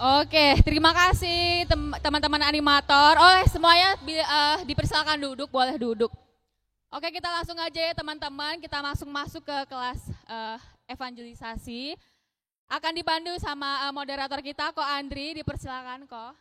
Oke, terima kasih teman-teman animator. Oleh semuanya dipersilakan duduk, boleh duduk. Oke, kita langsung aja ya teman-teman, kita langsung masuk ke kelas evangelisasi. Akan dipandu sama moderator kita, Ko Andri, dipersilakan Ko.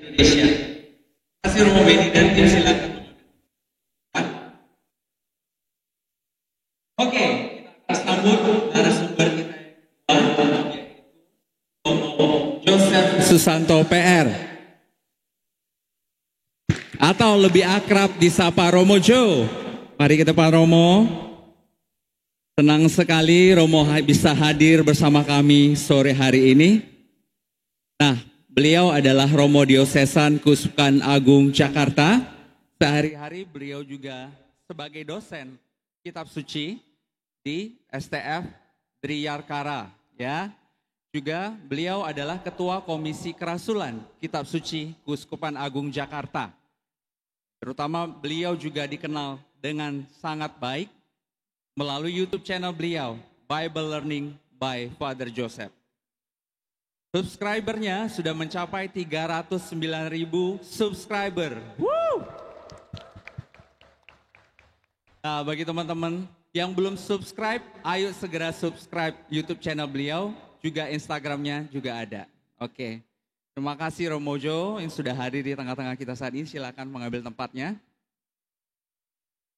Indonesia. Terima kasih Romo Beni dan tim, silakan. Oke, kita sambut narasumber kita yang kedua, yaitu Romo Joseph Susanto PR, atau lebih akrab disapa Romo Jo. Mari kita Pak Romo. Senang sekali Romo bisa hadir bersama kami sore hari ini. Nah, beliau adalah Romo Diosesan Keuskupan Agung Jakarta. Sehari-hari beliau juga sebagai dosen kitab suci di STF Driyarkara, ya. Juga beliau adalah Ketua Komisi Kerasulan Kitab Suci Keuskupan Agung Jakarta. Terutama beliau juga dikenal dengan sangat baik melalui YouTube channel beliau, Bible Learning by Father Joseph. Subscribernya sudah mencapai 309.000 subscriber. Woo! Nah, bagi teman-teman yang belum subscribe, ayo segera subscribe YouTube channel beliau, juga Instagramnya juga ada. Oke, terima kasih Romo Jo yang sudah hadir di tengah-tengah kita saat ini, silakan mengambil tempatnya.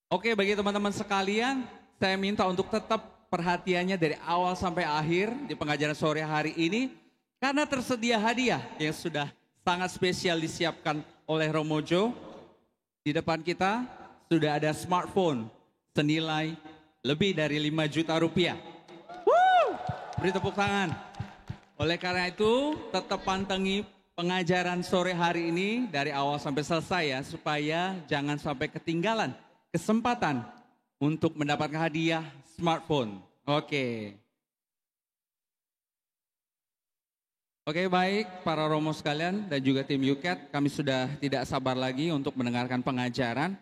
Oke, bagi teman-teman sekalian, saya minta untuk tetap perhatiannya dari awal sampai akhir di pengajaran sore hari ini, karena tersedia hadiah yang sudah sangat spesial disiapkan oleh Romo Jo. Di depan kita sudah ada smartphone senilai lebih dari 5 juta rupiah. Beri tepuk tangan. Oleh karena itu, tetap pantengi pengajaran sore hari ini dari awal sampai selesai ya, supaya jangan sampai ketinggalan kesempatan untuk mendapatkan hadiah smartphone. Oke. Oke, baik para Romo sekalian dan juga tim Yuket, kami sudah tidak sabar lagi untuk mendengarkan pengajaran.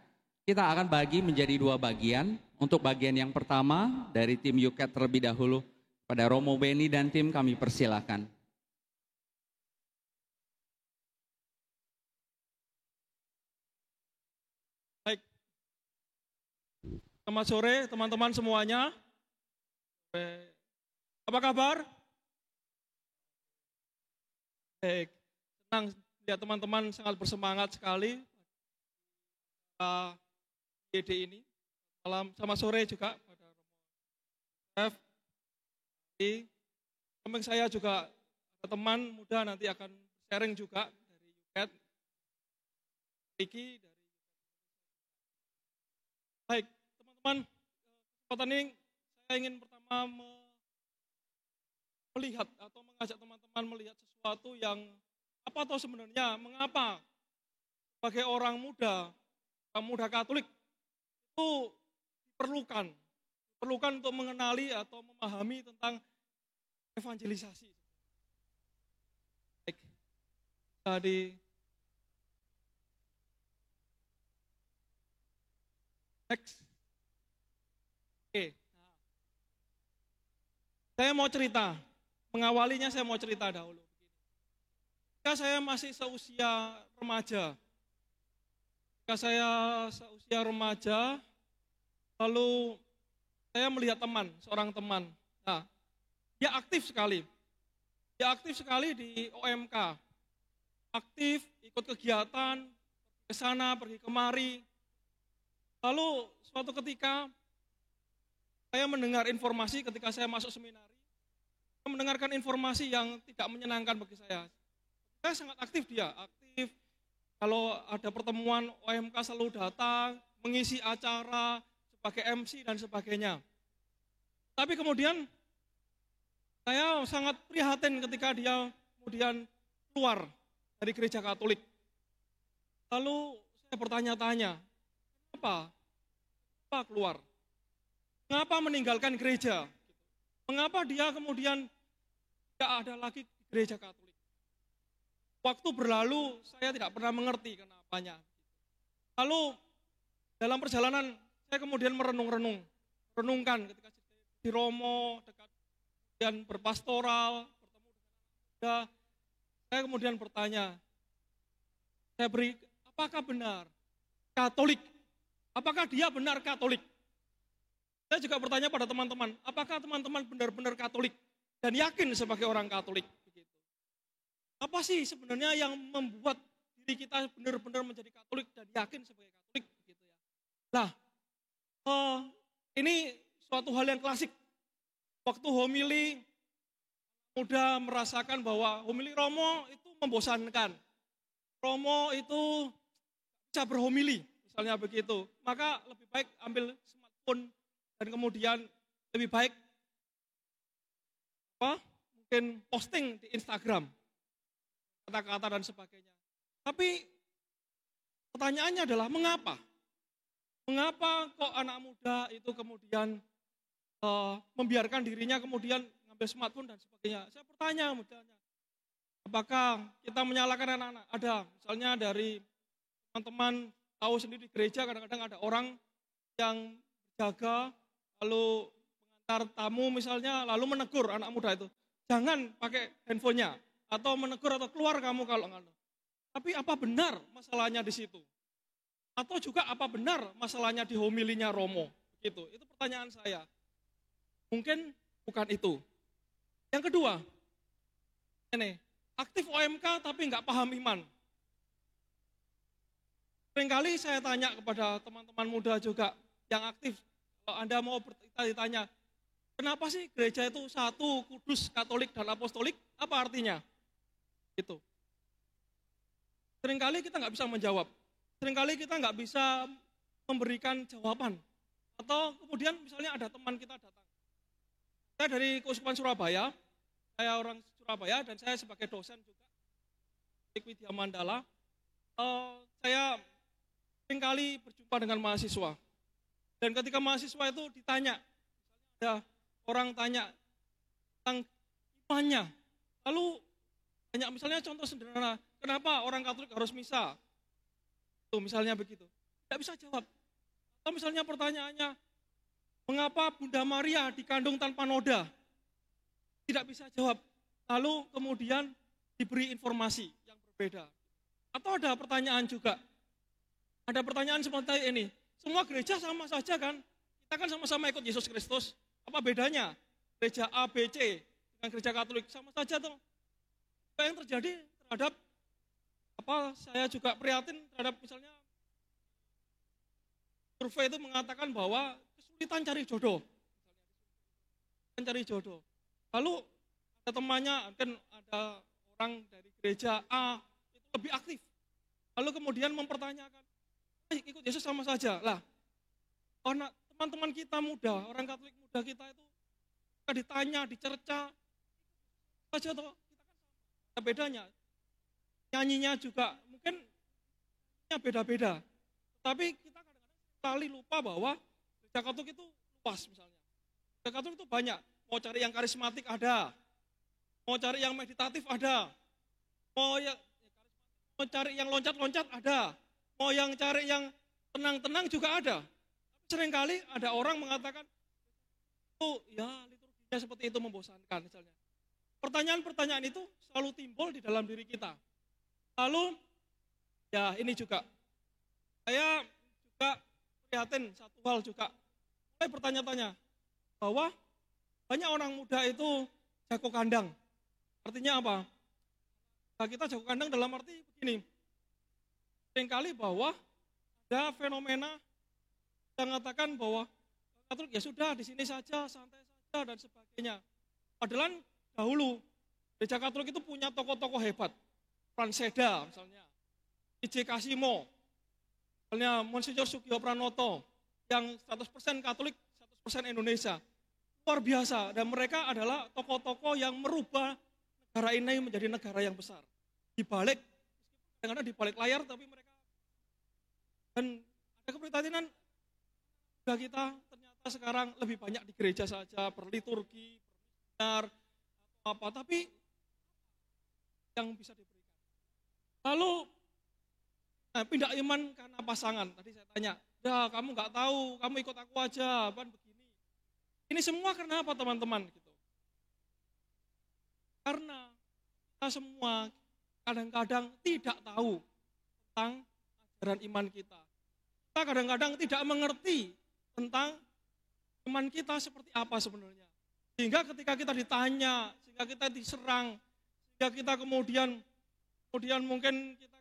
Kita akan bagi menjadi 2 bagian. Untuk bagian yang pertama dari tim Yuket terlebih dahulu, pada Romo Beni dan tim kami persilakan. Selamat sore teman-teman semuanya. Apa kabar? Baik, senang lihat teman-teman sangat bersemangat sekali YD ini. Selamat sore juga pada Romo F. Samping saya juga ada teman muda nanti akan sharing juga dari UKED. Baik. Teman, kesempatan ini saya ingin pertama melihat atau mengajak teman-teman melihat sesuatu yang apa atau sebenarnya mengapa sebagai orang muda Katolik itu diperlukan untuk mengenali atau memahami tentang evangelisasi. Baik. Tadi next. Oke, saya mau cerita, mengawalinya saya mau cerita dahulu. Ketika saya masih seusia remaja, lalu saya melihat seorang teman. Nah, dia aktif sekali di OMK, aktif ikut kegiatan, ke sana, pergi kemari. Lalu suatu ketika, saya mendengar informasi ketika saya masuk seminari, saya mendengarkan informasi yang tidak menyenangkan bagi saya. Saya sangat aktif kalau ada pertemuan OMK selalu datang, mengisi acara, sebagai MC dan sebagainya. Tapi kemudian saya sangat prihatin ketika dia kemudian keluar dari gereja Katolik. Lalu saya bertanya-tanya, kenapa keluar? Mengapa meninggalkan gereja? Mengapa dia kemudian tidak ada lagi di gereja Katolik? Waktu berlalu, saya tidak pernah mengerti kenapanya. Lalu dalam perjalanan, saya kemudian renungkan ketika di Romo, kemudian berpastoral, bertemu dengan saya kemudian bertanya, apakah benar Katolik? Apakah dia benar Katolik? Saya juga bertanya pada teman-teman, apakah teman-teman benar-benar Katolik dan yakin sebagai orang Katolik? Apa sih sebenarnya yang membuat diri kita benar-benar menjadi Katolik dan yakin sebagai Katolik gitu ya. Nah, ini suatu hal yang klasik. Waktu homili muda merasakan bahwa homili Romo itu membosankan. Romo itu bisa berhomili, misalnya begitu. Maka lebih baik ambil smartphone dan kemudian lebih baik mungkin posting di Instagram, kata-kata dan sebagainya. Tapi pertanyaannya adalah mengapa? Mengapa kok anak muda itu kemudian membiarkan dirinya kemudian ngambil smartphone dan sebagainya? Saya bertanya mudanya, apakah kita menyalahkan anak-anak? Ada, misalnya dari teman-teman tahu sendiri di gereja kadang-kadang ada orang yang berjaga, lalu mengantar tamu misalnya, lalu menegur anak muda itu, jangan pakai handphonenya, atau menegur atau keluar kamu kalau nggak. Tapi apa benar masalahnya di situ? Atau juga apa benar masalahnya di homilinya Romo? Gitu. Itu pertanyaan saya. Mungkin bukan itu. Yang kedua, ini aktif OMK tapi nggak paham iman. Seringkali saya tanya kepada teman-teman muda juga yang aktif, kalau Anda mau ditanya, kenapa sih gereja itu satu, kudus, katolik, dan apostolik? Apa artinya? Gitu. Seringkali kita nggak bisa menjawab. Seringkali kita nggak bisa memberikan jawaban. Atau kemudian misalnya ada teman kita datang. Saya dari Keuskupan Surabaya, saya orang Surabaya dan saya sebagai dosen juga di Widya Mandala. Saya seringkali berjumpa dengan mahasiswa. Dan ketika mahasiswa itu ditanya, ada orang tanya tentang imannya, lalu tanya misalnya contoh sederhana, kenapa orang Katolik harus misa? Tuh misalnya begitu, tidak bisa jawab. Atau misalnya pertanyaannya, mengapa Bunda Maria dikandung tanpa noda? Tidak bisa jawab. Lalu kemudian diberi informasi yang berbeda. Atau ada pertanyaan juga, ada pertanyaan seperti ini, semua gereja sama saja kan? Kita kan sama-sama ikut Yesus Kristus. Apa bedanya? Gereja A, B, C dengan gereja Katolik sama saja tuh. Apa yang terjadi terhadap saya juga prihatin terhadap misalnya survei itu mengatakan bahwa kesulitan cari jodoh. Lalu ada temannya, mungkin ada orang dari gereja A itu lebih aktif. Lalu kemudian mempertanyakan, ikut Yesus sama saja. Lah, teman-teman kita muda, orang Katolik muda kita itu ditanya, dicerca, saja toh, kita kan sama. Ada bedanya. Nyanyinya juga mungkin beda-beda. Tapi kita kadang-kadang sekali lupa bahwa gereja Katolik itu luas misalnya. Gereja Katolik itu banyak. Mau cari yang karismatik ada. Mau cari yang meditatif ada. Mau cari yang loncat-loncat ada. Mau yang cari yang tenang-tenang juga ada. Tapi seringkali ada orang mengatakan, oh ya liturginya seperti itu membosankan misalnya. Pertanyaan-pertanyaan itu selalu timbul di dalam diri kita. Lalu, ya ini juga, saya juga prihatin satu hal juga. Saya bertanya-tanya, bahwa banyak orang muda itu jago kandang. Artinya apa? Nah, kita jago kandang dalam arti begini, seringkali bahwa ada fenomena yang mengatakan bahwa Katolik ya sudah di sini saja, santai saja dan sebagainya. Padahal dahulu gereja Katolik itu punya tokoh-tokoh hebat, Pranseda misalnya, I.J. Kasimo, misalnya Monsignor Sugio Pranoto, yang 100% Katolik, 100% Indonesia. Luar biasa, dan mereka adalah tokoh-tokoh yang merubah negara ini menjadi negara yang besar. Di balik, kadang-kadang di balik layar, tapi mereka, dan ada keprihatinan, juga kita ternyata sekarang lebih banyak di gereja saja, berliturgi, berseminar, atau apa, tapi yang bisa diberikan. Lalu, pindah iman karena pasangan, tadi saya tanya, ya kamu nggak tahu, kamu ikut aku aja, kan begini. Ini semua karena apa teman-teman? Gitu. Karena kita semua kadang-kadang tidak tahu tentang ajaran iman kita. Kita kadang-kadang tidak mengerti tentang iman kita seperti apa sebenarnya. Sehingga ketika kita ditanya, sehingga kita diserang, sehingga kita kemudian kemudian mungkin kita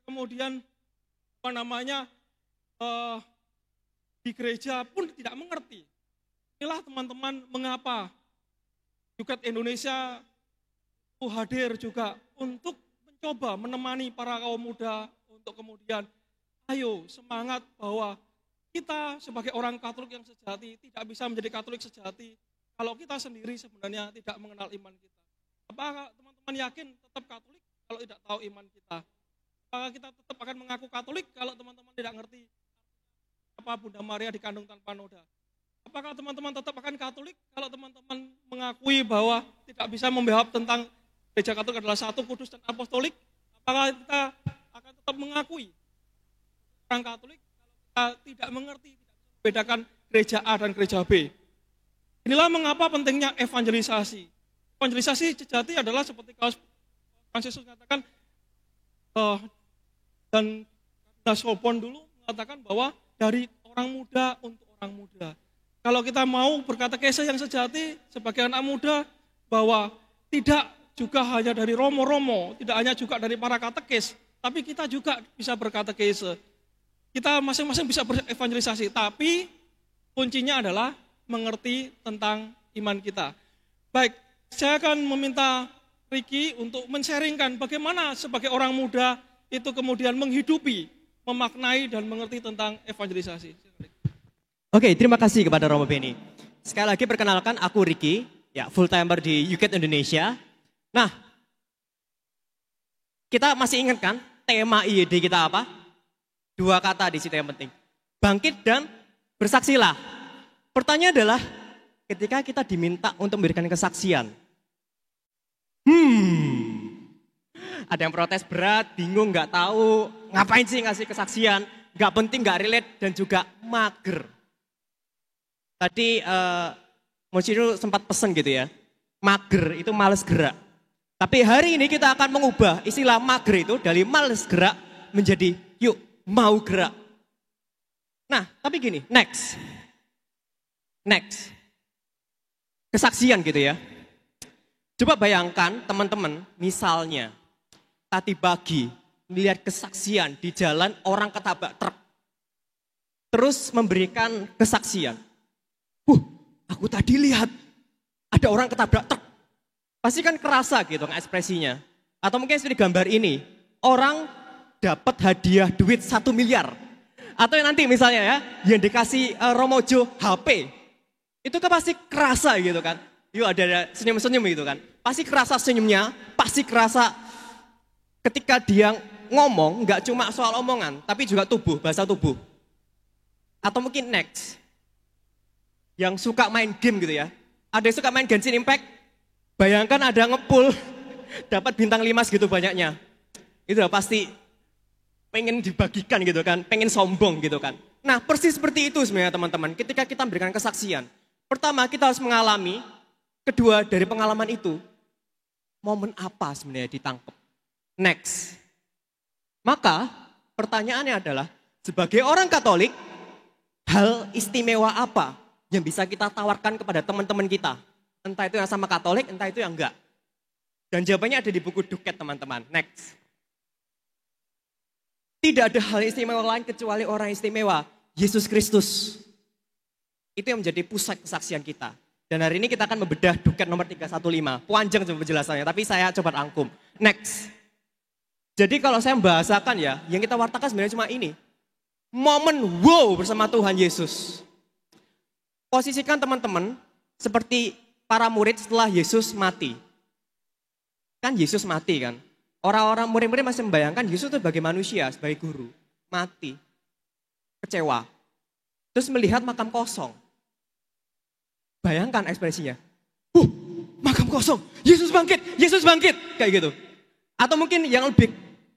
di gereja pun tidak mengerti. Inilah teman-teman mengapa Yuket Indonesia itu hadir juga untuk mencoba menemani para kaum muda untuk kemudian ayo semangat bahwa kita sebagai orang Katolik yang sejati tidak bisa menjadi Katolik sejati kalau kita sendiri sebenarnya tidak mengenal iman kita. Apakah teman-teman yakin tetap Katolik kalau tidak tahu iman kita? Apakah kita tetap akan mengaku Katolik kalau teman-teman tidak ngerti apa Bunda Maria dikandung tanpa noda? Apakah teman-teman tetap akan Katolik kalau teman-teman mengakui bahwa tidak bisa membahas tentang gereja Katolik adalah satu, kudus dan apostolik? Apakah kita akan tetap mengakui orang Katolik kalau kita tidak mengerti, tidak membedakan gereja A dan gereja B? Inilah mengapa pentingnya evangelisasi. Evangelisasi sejati adalah seperti kalau Francis mengatakan dan Sorbonne dulu mengatakan bahwa dari orang muda untuk orang muda. Kalau kita mau berkata kisah yang sejati sebagai anak muda bahwa tidak juga hanya dari romo-romo, tidak hanya juga dari para katekis, tapi kita juga bisa berkata kisah. Kita masing-masing bisa berevangelisasi, tapi kuncinya adalah mengerti tentang iman kita. Baik, saya akan meminta Ricky untuk men-sharingkan bagaimana sebagai orang muda itu kemudian menghidupi, memaknai dan mengerti tentang evangelisasi. Oke, terima kasih kepada Romo Beni. Sekali lagi perkenalkan, aku Ricky, ya full timer di Yuket Indonesia. Nah, kita masih ingat kan tema IYD kita apa? 2 kata di situ yang penting. Bangkit dan bersaksilah. Pertanyaan adalah, ketika kita diminta untuk memberikan kesaksian, ada yang protes berat, bingung, nggak tahu, ngapain sih ngasih kesaksian, nggak penting, nggak relate, dan juga mager. Tadi Monsinyur sempat pesen gitu ya, mager itu males gerak. Tapi hari ini kita akan mengubah istilah mager itu dari males gerak menjadi yuk mau gerak. Nah, tapi gini, next. Kesaksian gitu ya. Coba bayangkan teman-teman, misalnya tadi pagi melihat kesaksian di jalan orang ketabrak truk. Terus memberikan kesaksian. Aku tadi lihat ada orang ketabrak truk. Pasti kan kerasa gitu kan ekspresinya. Atau mungkin seperti gambar ini, orang dapat hadiah duit 1 miliar. Atau yang nanti misalnya ya, yang dikasih Romojo HP. Itu kan pasti kerasa gitu kan. Yuk ada senyum-senyum gitu kan. Pasti kerasa senyumnya, pasti kerasa ketika dia ngomong, nggak cuma soal omongan, tapi juga tubuh, bahasa tubuh. Atau mungkin next, yang suka main game gitu ya. Ada yang suka main Genshin Impact, bayangkan ada ngepul, dapat bintang 5 segitu banyaknya. Itu udah pasti pengen dibagikan gitu kan, pengen sombong gitu kan. Nah persis seperti itu sebenarnya teman-teman, ketika kita memberikan kesaksian. Pertama kita harus mengalami, kedua dari pengalaman itu, momen apa sebenarnya ditangkap. Next. Maka pertanyaannya adalah, sebagai orang Katolik, hal istimewa apa yang bisa kita tawarkan kepada teman-teman kita? Entah itu yang sama Katolik, entah itu yang enggak. Dan jawabannya ada di buku Duket teman-teman. Next. Tidak ada hal istimewa lain kecuali orang istimewa, Yesus Kristus. Itu yang menjadi pusat kesaksian kita. Dan hari ini kita akan membedah Duket nomor 315. Panjang coba penjelasannya, tapi saya coba rangkum. Next. Jadi kalau saya membahasakan ya, yang kita wartakan sebenarnya cuma ini. Momen wow bersama Tuhan Yesus. Posisikan teman-teman seperti para murid setelah Yesus mati. Kan Yesus mati kan. Orang-orang murid-murid masih membayangkan Yesus itu sebagai manusia, sebagai guru. Mati. Kecewa. Terus melihat makam kosong. Bayangkan ekspresinya. Makam kosong. Yesus bangkit. Yesus bangkit. Kayak gitu. Atau mungkin yang lebih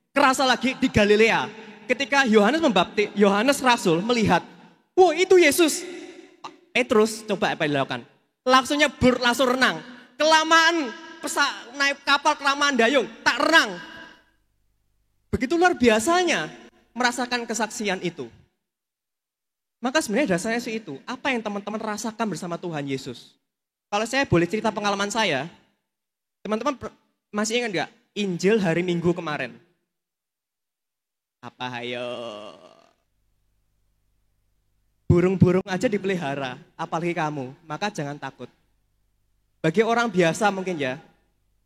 kerasa lagi di Galilea. Ketika Yohanes Rasul melihat. Itu Yesus. Terus coba apa yang dilakukan? Langsung renang. Kelamaan naik kapal, kelamaan dayung, tak renang. Begitu luar biasanya merasakan kesaksian itu. Maka sebenarnya dasarnya itu. Apa yang teman-teman rasakan bersama Tuhan Yesus? Kalau saya boleh cerita pengalaman saya, teman-teman masih ingat gak? Injil hari Minggu kemarin. Apa hayo? Burung-burung aja dipelihara, apalagi kamu, maka jangan takut. Bagi orang biasa mungkin ya,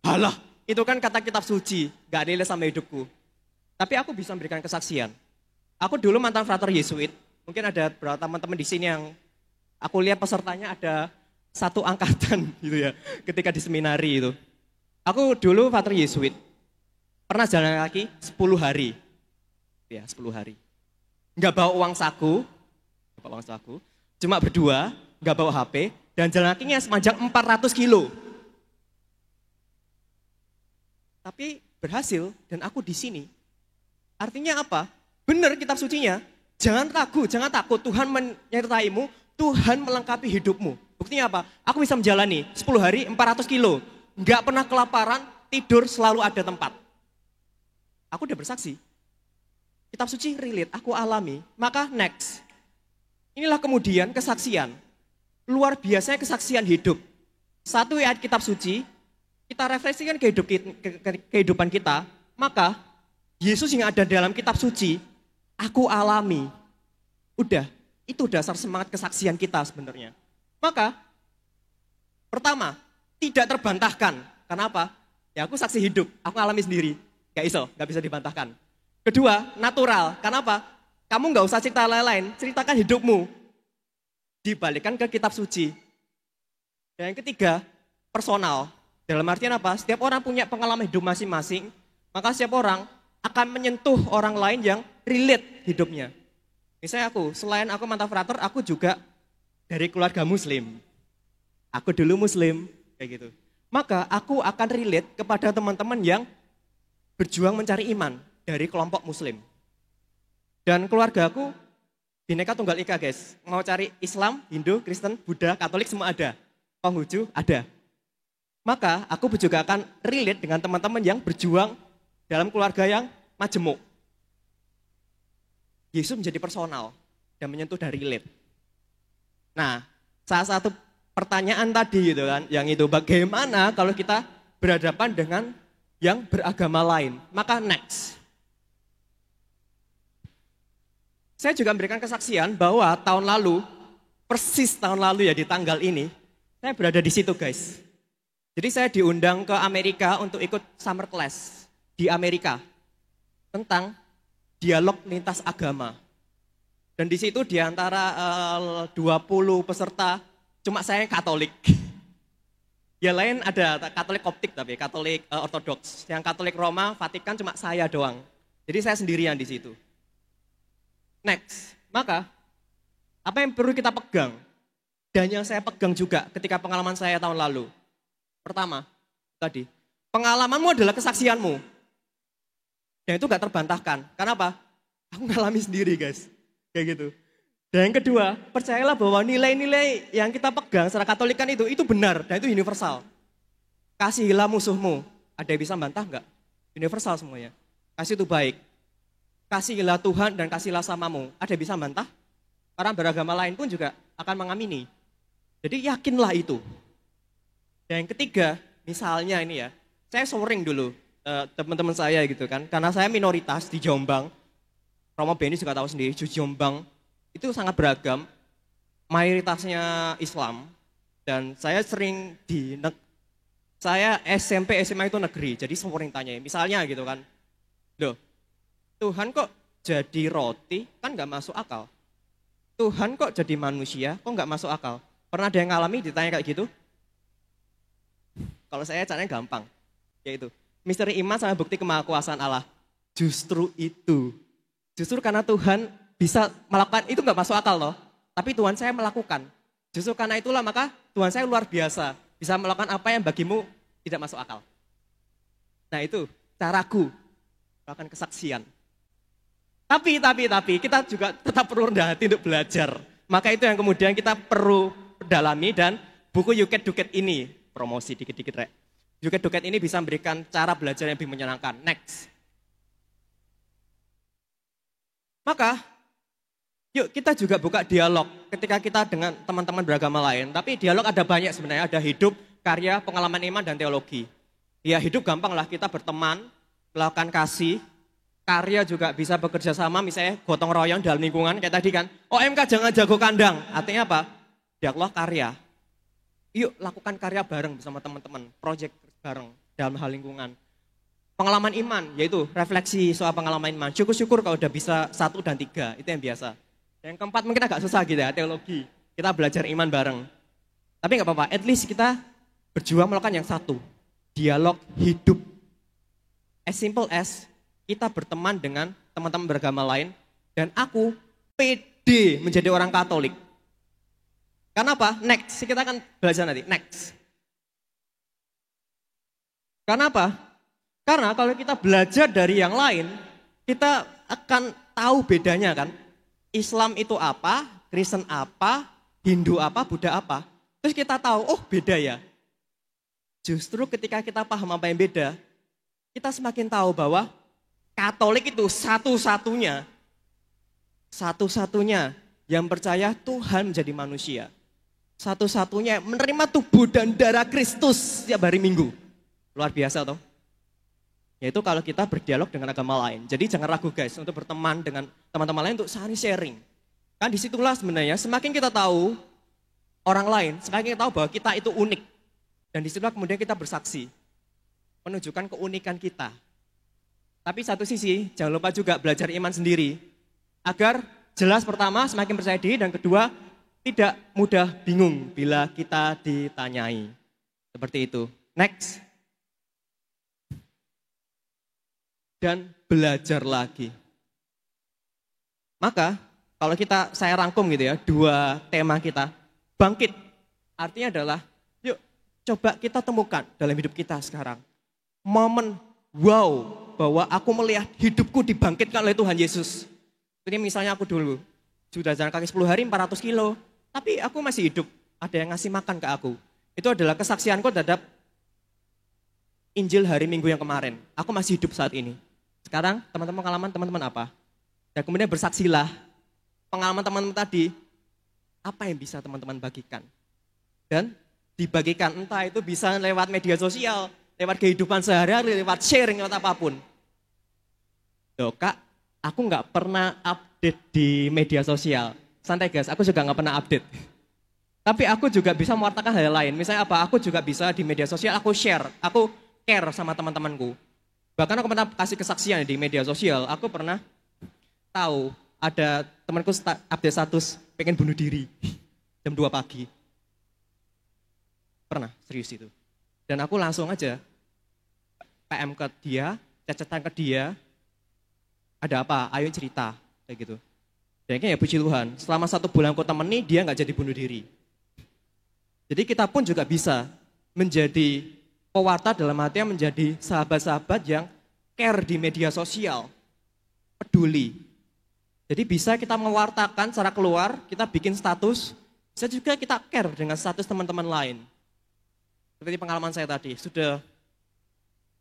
halah, itu kan kata kitab suci, gak nilai sama hidupku. Tapi aku bisa memberikan kesaksian. Aku dulu mantan frater Yesuit, mungkin ada beberapa teman-teman di sini yang aku lihat pesertanya ada satu angkatan gitu ya, ketika di seminari itu. Aku dulu frater Yesuit, pernah jalan kaki 10 hari. Ya, 10 hari. Nggak bawa uang saku, cuma berdua, nggak bawa HP, dan jalan kakinya sepanjang 400 kilo. Tapi berhasil, dan aku di sini. Artinya apa? Benar kitab sucinya, jangan ragu, jangan takut, Tuhan menyertaimu, Tuhan melengkapi hidupmu. Buktinya apa? Aku bisa menjalani 10 hari, 400 kilo, nggak pernah kelaparan, tidur selalu ada tempat. Aku udah bersaksi. Kitab suci relate, aku alami. Maka next. Inilah kemudian kesaksian. Luar biasanya kesaksian hidup. Satu ayat kitab suci, kita refleksikan kehidupan kita, maka Yesus yang ada dalam kitab suci, aku alami. Udah, itu dasar semangat kesaksian kita sebenarnya. Maka, pertama, tidak terbantahkan. Kenapa? Ya aku saksi hidup, aku alami sendiri. Gak iso, gak bisa dibantahkan. Kedua, natural. Kenapa? Kamu gak usah cerita lain-lain, ceritakan hidupmu. Dibalikkan ke kitab suci. Dan yang ketiga, personal. Dalam artian apa? Setiap orang punya pengalaman hidup masing-masing, maka setiap orang akan menyentuh orang lain yang relate hidupnya. Misalnya aku, selain aku mantan frater, aku juga dari keluarga muslim. Aku dulu muslim, kayak gitu. Maka aku akan relate kepada teman-teman yang berjuang mencari iman dari kelompok muslim. Dan keluarga aku Bhinneka Tunggal Ika guys. Mau cari Islam, Hindu, Kristen, Buddha, Katolik semua ada. Konghucu ada. Maka aku juga akan relate dengan teman-teman yang berjuang dalam keluarga yang majemuk. Yesus menjadi personal dan menyentuh dan relate. Nah, salah satu pertanyaan tadi gitu kan, yang itu bagaimana kalau kita berhadapan dengan yang beragama lain? Maka next. Saya juga memberikan kesaksian bahwa tahun lalu, persis tahun lalu ya di tanggal ini, saya berada di situ guys. Jadi saya diundang ke Amerika untuk ikut summer class di Amerika tentang dialog lintas agama. Dan di situ di antara 20 peserta, cuma saya yang Katolik. Ya lain ada Katolik Koptik tapi Katolik Ortodoks. Yang Katolik Roma, Vatikan cuma saya doang. Jadi saya sendirian di situ. Next, maka apa yang perlu kita pegang? Dan yang saya pegang juga ketika pengalaman saya tahun lalu. Pertama, tadi, pengalamanmu adalah kesaksianmu. Dan itu gak terbantahkan. Kenapa? Aku ngalami sendiri guys. Kayak gitu. Dan yang kedua, percayalah bahwa nilai-nilai yang kita pegang secara Katolikan itu benar. Dan itu universal. Kasihilah musuhmu. Ada yang bisa bantah enggak? Universal semuanya. Kasih itu baik. Kasihilah Tuhan dan kasihlah samamu. Ada yang bisa bantah? Orang beragama lain pun juga akan mengamini. Jadi yakinlah itu. Dan yang ketiga, misalnya ini ya, saya sharing dulu teman-teman saya gitu kan, karena saya minoritas di Jombang, Romo Beni juga tahu sendiri, di Jombang itu sangat beragam, mayoritasnya Islam, dan saya sering saya SMP, SMA itu negeri, jadi sering tanya, misalnya gitu kan, loh, Tuhan kok jadi roti, kan gak masuk akal. Tuhan kok jadi manusia, kok gak masuk akal. Pernah ada yang ngalami ditanya kayak gitu? Kalau saya caranya gampang, yaitu misteri iman sama bukti kemahakuasaan Allah. Justru itu. Justru karena Tuhan bisa melakukan, itu gak masuk akal loh. Tapi Tuhan saya melakukan. Justru karena itulah maka Tuhan saya luar biasa. Bisa melakukan apa yang bagimu tidak masuk akal. Nah itu caraku melakukan kesaksian. Tapi kita juga tetap perlu rendah hati untuk belajar. Maka itu yang kemudian kita perlu dalami dan buku Yuket Duket ini. Promosi dikit-dikit rek. Yuket Duket ini bisa memberikan cara belajar yang lebih menyenangkan. Next. Maka, yuk kita juga buka dialog ketika kita dengan teman-teman beragama lain. Tapi dialog ada banyak sebenarnya. Ada hidup, karya, pengalaman iman, dan teologi. Ya hidup gampang lah kita berteman, melakukan kasih. karya juga bisa bekerja sama, misalnya gotong royong dalam lingkungan, kayak tadi kan, OMK jangan jago kandang, artinya apa? Dialog karya. Yuk lakukan karya bareng bersama teman-teman, project bareng dalam hal lingkungan. Pengalaman iman, yaitu refleksi soal pengalaman iman. Syukur-syukur kalau udah bisa 1 dan 3, itu yang biasa. Yang keempat mungkin agak susah gitu ya, teologi. Kita belajar iman bareng. Tapi nggak apa-apa, at least kita berjuang melakukan yang satu. Dialog hidup. As simple as kita berteman dengan teman-teman beragama lain, dan aku pede menjadi orang Katolik. Karena apa? Next, kita akan belajar nanti. Next. Karena apa? Karena kalau kita belajar dari yang lain, kita akan tahu bedanya kan. Islam itu apa, Kristen apa, Hindu apa, Buddha apa. Terus kita tahu, oh beda ya. Justru ketika kita paham apa yang beda, kita semakin tahu bahwa Katolik itu satu-satunya yang percaya Tuhan menjadi manusia. Satu-satunya menerima tubuh dan darah Kristus setiap hari Minggu. Luar biasa toh. Yaitu kalau kita berdialog dengan agama lain. Jadi jangan ragu guys untuk berteman dengan teman-teman lain untuk saling sharing. Kan disitulah sebenarnya semakin kita tahu orang lain, semakin kita tahu bahwa kita itu unik. Dan disitulah kemudian kita bersaksi. Menunjukkan keunikan kita. Tapi satu sisi jangan lupa juga belajar iman sendiri. Agar jelas pertama semakin percaya diri dan kedua tidak mudah bingung bila kita ditanyai. Seperti itu. Next. Dan belajar lagi. Maka kalau saya rangkum gitu ya, 2 tema kita. Bangkit. Artinya adalah, yuk coba kita temukan dalam hidup kita sekarang. Momen wow, bahwa aku melihat hidupku dibangkitkan oleh Tuhan Yesus. Ini misalnya aku dulu, sudah jalan kaki 10 hari 400 kilo. Tapi aku masih hidup, ada yang ngasih makan ke aku. Itu adalah kesaksianku terhadap Injil hari Minggu yang kemarin. Aku masih hidup saat ini. Sekarang teman-teman pengalaman teman-teman apa? Dan kemudian bersaksilah pengalaman teman-teman tadi, apa yang bisa teman-teman bagikan. Dan dibagikan, entah itu bisa lewat media sosial, lewat kehidupan sehari-hari, lewat sharing, lewat apapun. Loh kak, aku nggak pernah update di media sosial. Santai guys, aku juga nggak pernah update. Tapi aku juga bisa mewartakan hal lain. Misalnya apa? Aku juga bisa di media sosial, aku share, aku care sama teman-temanku. Bahkan aku pernah kasih kesaksian di media sosial. Aku pernah tahu ada temanku update status pengen bunuh diri jam 2 pagi. Pernah, serius itu. Dan aku langsung aja PM ke dia, cecetan ke dia. Ada apa? Ayo cerita, kayak gitu. Dan ya puji Tuhan, selama 1 bulan aku temani, dia nggak jadi bunuh diri. Jadi kita pun juga bisa menjadi pewarta dalam artinya menjadi sahabat-sahabat yang care di media sosial, peduli. Jadi bisa kita mewartakan secara keluar, kita bikin status, bisa juga kita care dengan status teman-teman lain. Seperti pengalaman saya tadi, sudah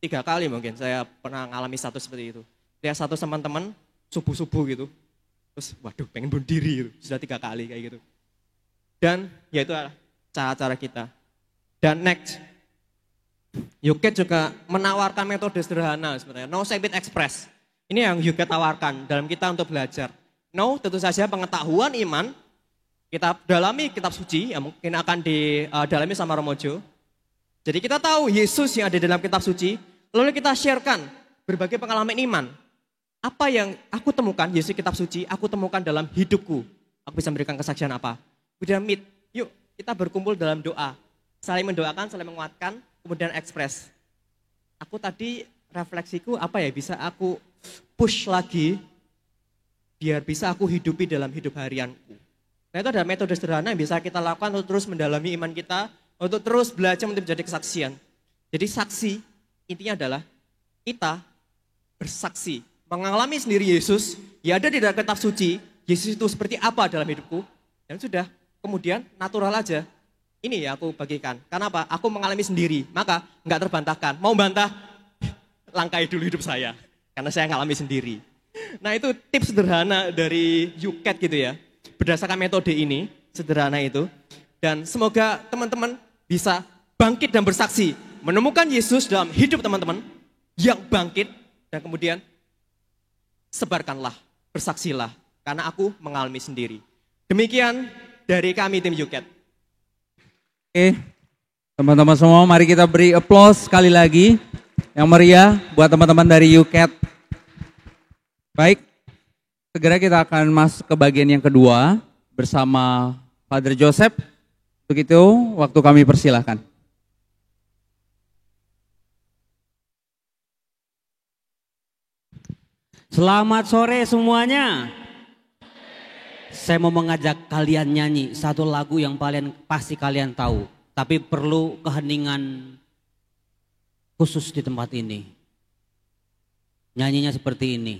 3 kali mungkin saya pernah mengalami status seperti itu. Lihat status teman-teman, subuh-subuh gitu. Terus waduh pengen bunuh diri gitu. Sudah 3 kali kayak gitu. Dan ya itu cara-cara kita. Dan next, Yuket juga menawarkan metode sederhana sebenarnya. No Save It Express. Ini yang Yuket tawarkan dalam kita untuk belajar. No, tentu saja pengetahuan iman. Kita dalami kitab suci yang mungkin akan didalami sama Romojo. Jadi kita tahu Yesus yang ada dalam kitab suci. Lalu kita sharekan berbagai pengalaman iman. Apa yang aku temukan, Yesus kitab suci, aku temukan dalam hidupku. Aku bisa memberikan kesaksian apa? Kemudian meet, yuk kita berkumpul dalam doa. Saling mendoakan, saling menguatkan, kemudian ekspres. Aku tadi refleksiku apa ya, bisa aku push lagi, biar bisa aku hidupi dalam hidup harianku. Nah itu ada metode sederhana yang bisa kita lakukan untuk terus mendalami iman kita, untuk terus belajar untuk menjadi kesaksian. Jadi saksi, intinya adalah kita bersaksi. Mengalami sendiri Yesus, ya ada di dalam kitab suci, Yesus itu seperti apa dalam hidupku, dan sudah, kemudian natural aja. Ini ya aku bagikan, karena apa? Aku mengalami sendiri, maka nggak terbantahkan. Mau bantah, langkai dulu hidup saya, karena saya mengalami sendiri. Nah itu tips sederhana dari Yuket gitu ya, berdasarkan metode ini, sederhana itu. Dan semoga teman-teman bisa bangkit dan bersaksi, menemukan Yesus dalam hidup teman-teman, yang bangkit, dan kemudian sebarkanlah, bersaksilah, karena aku mengalami sendiri. Demikian dari kami tim Yuket. Oke, teman-teman semua mari kita beri applause sekali lagi yang meriah buat teman-teman dari UCAT. Baik, segera kita akan masuk ke bagian yang kedua bersama Father Joseph. Untuk itu, waktu kami persilahkan. Selamat sore semuanya. Saya mau mengajak kalian nyanyi satu lagu yang pasti kalian tahu. Tapi perlu keheningan khusus di tempat ini. Nyanyinya seperti ini.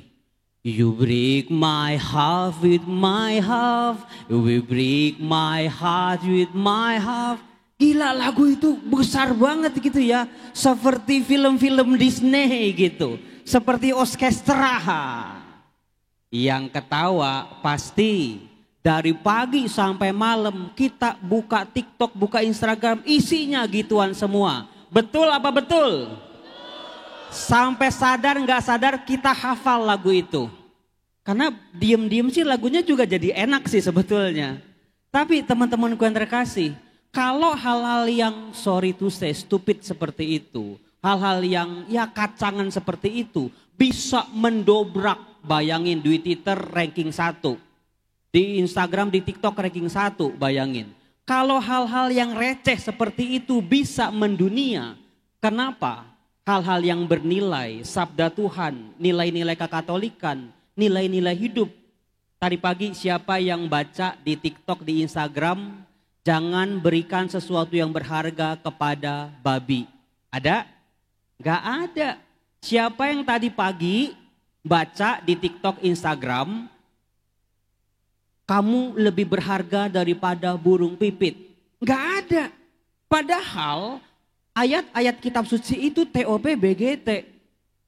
You break my heart with my heart. You break my heart with my heart. Gila, lagu itu besar banget gitu ya. Seperti film-film Disney gitu. Seperti orkestra. Yang ketawa pasti dari pagi sampai malam kita buka TikTok, buka Instagram, isinya gituan semua. Betul apa betul? Sampai sadar nggak sadar kita hafal lagu itu. Karena diem-diem sih lagunya juga jadi enak sih sebetulnya. Tapi teman-temanku yang terkasih, kalau hal-hal yang sorry to say stupid seperti itu, hal-hal yang ya kacangan seperti itu bisa mendobrak, bayangin di Twitter ranking 1, di Instagram, di TikTok ranking 1, bayangin. Kalau hal-hal yang receh seperti itu bisa mendunia, kenapa? Hal-hal yang bernilai, sabda Tuhan, nilai-nilai kekatolikan, nilai-nilai hidup. Tadi pagi siapa yang baca di TikTok, di Instagram, jangan berikan sesuatu yang berharga kepada babi. Ada? Gak ada. Siapa yang tadi pagi baca di TikTok, Instagram, kamu lebih berharga daripada burung pipit? Gak ada. Padahal ayat-ayat kitab suci itu TOP BGT.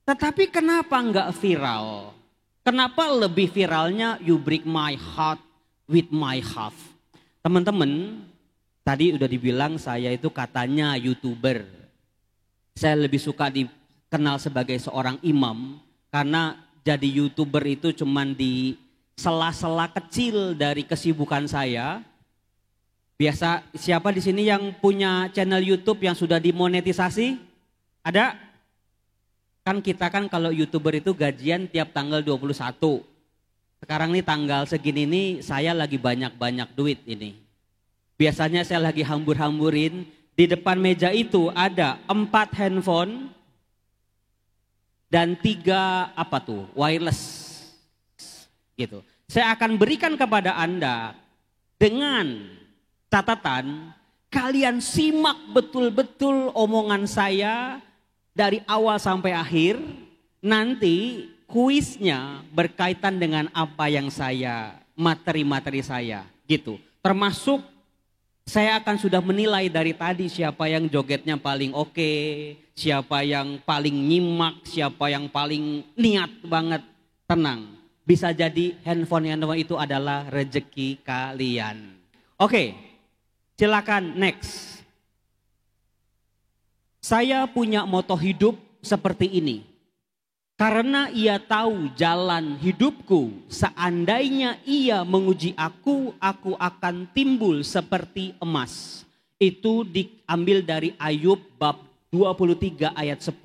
Tetapi kenapa gak viral? Kenapa lebih viralnya you break my heart with my half? Teman-teman, tadi udah dibilang saya itu katanya YouTuber. Saya lebih suka dikenal sebagai seorang imam karena jadi YouTuber itu cuman di sela-sela kecil dari kesibukan saya. Biasa siapa di sini yang punya channel YouTube yang sudah dimonetisasi? Ada? Kan kita kan kalau YouTuber itu gajian tiap tanggal 21. Sekarang nih tanggal segini nih saya lagi banyak-banyak duit ini. Biasanya saya lagi hambur-hamburin. Di depan meja itu ada 4 handphone dan 3 apa tuh wireless gitu. Saya akan berikan kepada Anda dengan catatan kalian simak betul-betul omongan saya dari awal sampai akhir. Nanti kuisnya berkaitan dengan apa yang saya materi-materi saya gitu. Termasuk saya akan sudah menilai dari tadi siapa yang jogetnya paling oke, siapa yang paling nyimak, siapa yang paling niat banget. Tenang, bisa jadi handphone yang itu adalah rezeki kalian. Oke, silakan next. Saya punya moto hidup seperti ini. Karena ia tahu jalan hidupku, seandainya ia menguji aku akan timbul seperti emas. Itu diambil dari Ayub bab 23 ayat 10.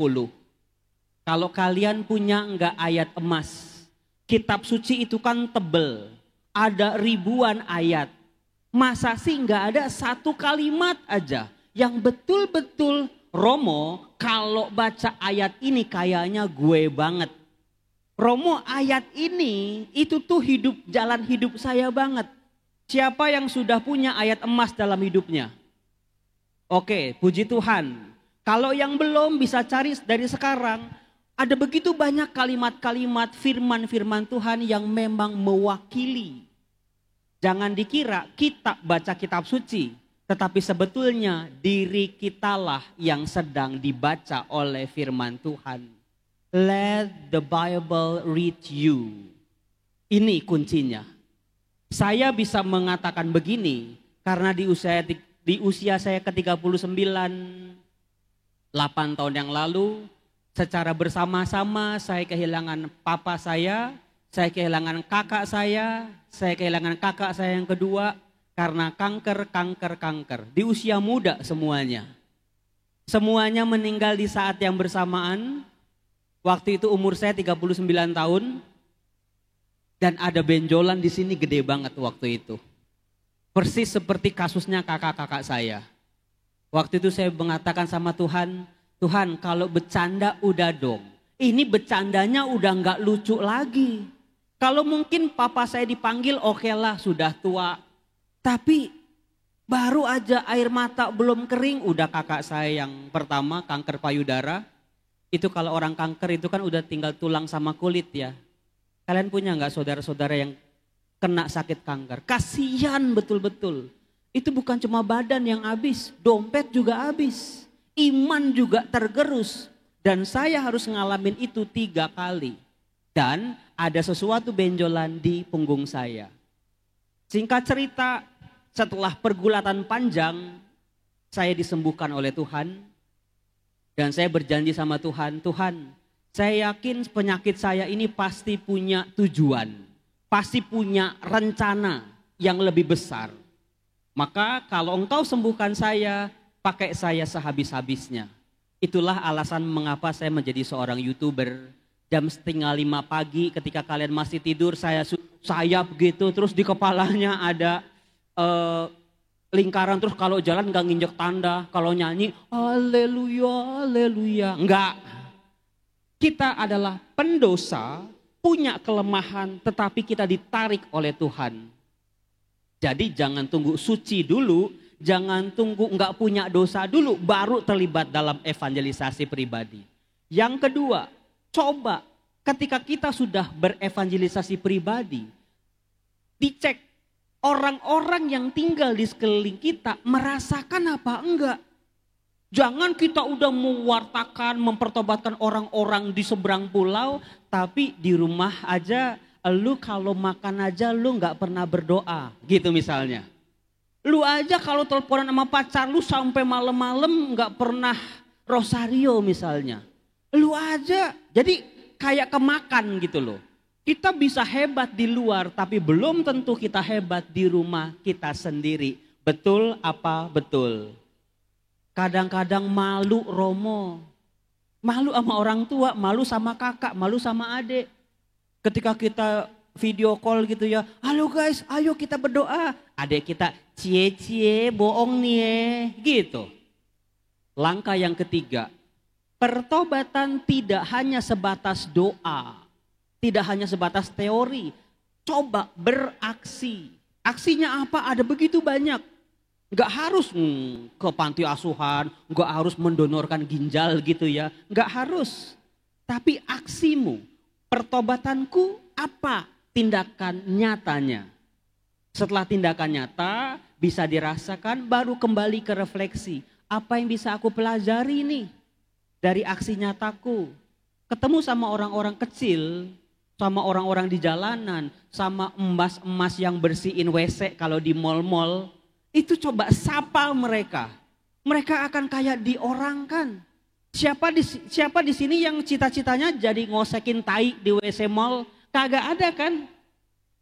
Kalau kalian punya enggak ayat emas, kitab suci itu kan tebel, ada ribuan ayat. Masa sih enggak ada satu kalimat aja yang betul-betul Romo kalau baca ayat ini kayaknya gue banget. Romo ayat ini itu tuh jalan hidup saya banget. Siapa yang sudah punya ayat emas dalam hidupnya? Oke, puji Tuhan. Kalau yang belum bisa cari dari sekarang. Ada begitu banyak kalimat-kalimat firman-firman Tuhan yang memang mewakili. Jangan dikira kita baca kitab suci. Tetapi sebetulnya diri kitalah yang sedang dibaca oleh firman Tuhan. Let the Bible read you. Ini kuncinya. Saya bisa mengatakan begini karena di usia saya ke-39, 8 tahun yang lalu, secara bersama-sama saya kehilangan papa saya Saya kehilangan kakak saya kehilangan kakak saya yang kedua karena kanker. Di usia muda semuanya. Semuanya meninggal di saat yang bersamaan. Waktu itu umur saya 39 tahun. Dan ada benjolan di sini gede banget waktu itu. Persis seperti kasusnya kakak-kakak saya. Waktu itu saya mengatakan sama Tuhan, Tuhan kalau bercanda udah dong. Ini bercandanya udah nggak lucu lagi. Kalau mungkin papa saya dipanggil oke lah sudah tua. Tapi baru aja air mata belum kering udah kakak saya yang pertama kanker payudara. Itu kalau orang kanker itu kan udah tinggal tulang sama kulit ya. Kalian punya nggak saudara-saudara yang kena sakit kanker? Kasihan betul-betul. Itu bukan cuma badan yang habis, dompet juga habis. Iman juga tergerus. Dan saya harus ngalamin itu 3 kali. Dan ada sesuatu benjolan di punggung saya. Singkat cerita, setelah pergulatan panjang, saya disembuhkan oleh Tuhan. Dan saya berjanji sama Tuhan, Tuhan, saya yakin penyakit saya ini pasti punya tujuan. Pasti punya rencana yang lebih besar. Maka kalau engkau sembuhkan saya, pakai saya sehabis-habisnya. Itulah alasan mengapa saya menjadi seorang YouTuber. Jam 4:30 pagi ketika kalian masih tidur, saya sayap gitu. Terus di kepalanya ada lingkaran. Terus kalau jalan gak nginjek tanda. Kalau nyanyi, haleluya, haleluya. Enggak. Kita adalah pendosa, punya kelemahan, tetapi kita ditarik oleh Tuhan. Jadi jangan tunggu suci dulu, jangan tunggu nggak punya dosa dulu, baru terlibat dalam evangelisasi pribadi. Yang kedua, coba ketika kita sudah berevangelisasi pribadi, dicek orang-orang yang tinggal di sekeliling kita merasakan apa enggak. Jangan kita udah mewartakan, mempertobatkan orang-orang di seberang pulau, tapi di rumah aja lu kalau makan aja lu gak pernah berdoa gitu misalnya. Lu aja kalau teleponan sama pacar lu sampai malam-malam gak pernah rosario misalnya. Lu aja jadi kayak kemakan gitu loh. Kita bisa hebat di luar tapi belum tentu kita hebat di rumah kita sendiri. Betul apa betul? Kadang-kadang malu Romo. Malu sama orang tua, malu sama kakak, malu sama adik. Ketika kita video call gitu ya, halo guys, ayo kita berdoa. Adik kita, cie bohong nih gitu. Langkah yang ketiga, pertobatan tidak hanya sebatas doa. Tidak hanya sebatas teori. Coba beraksi. Aksinya apa? Ada begitu banyak. Gak harus ke panti asuhan, gak harus mendonorkan ginjal gitu ya. Gak harus. Tapi aksimu. Pertobatanku apa tindakan nyatanya? Setelah tindakan nyata bisa dirasakan baru kembali ke refleksi. Apa yang bisa aku pelajari nih dari aksi nyataku? Ketemu sama orang-orang kecil, sama orang-orang di jalanan, sama emas-emas yang bersihin WC kalau di mall-mall. Itu coba sapa mereka. Mereka akan kayak diorangkan. Siapa di sini yang cita-citanya jadi ngosekin tai di WC mall? Kagak ada kan?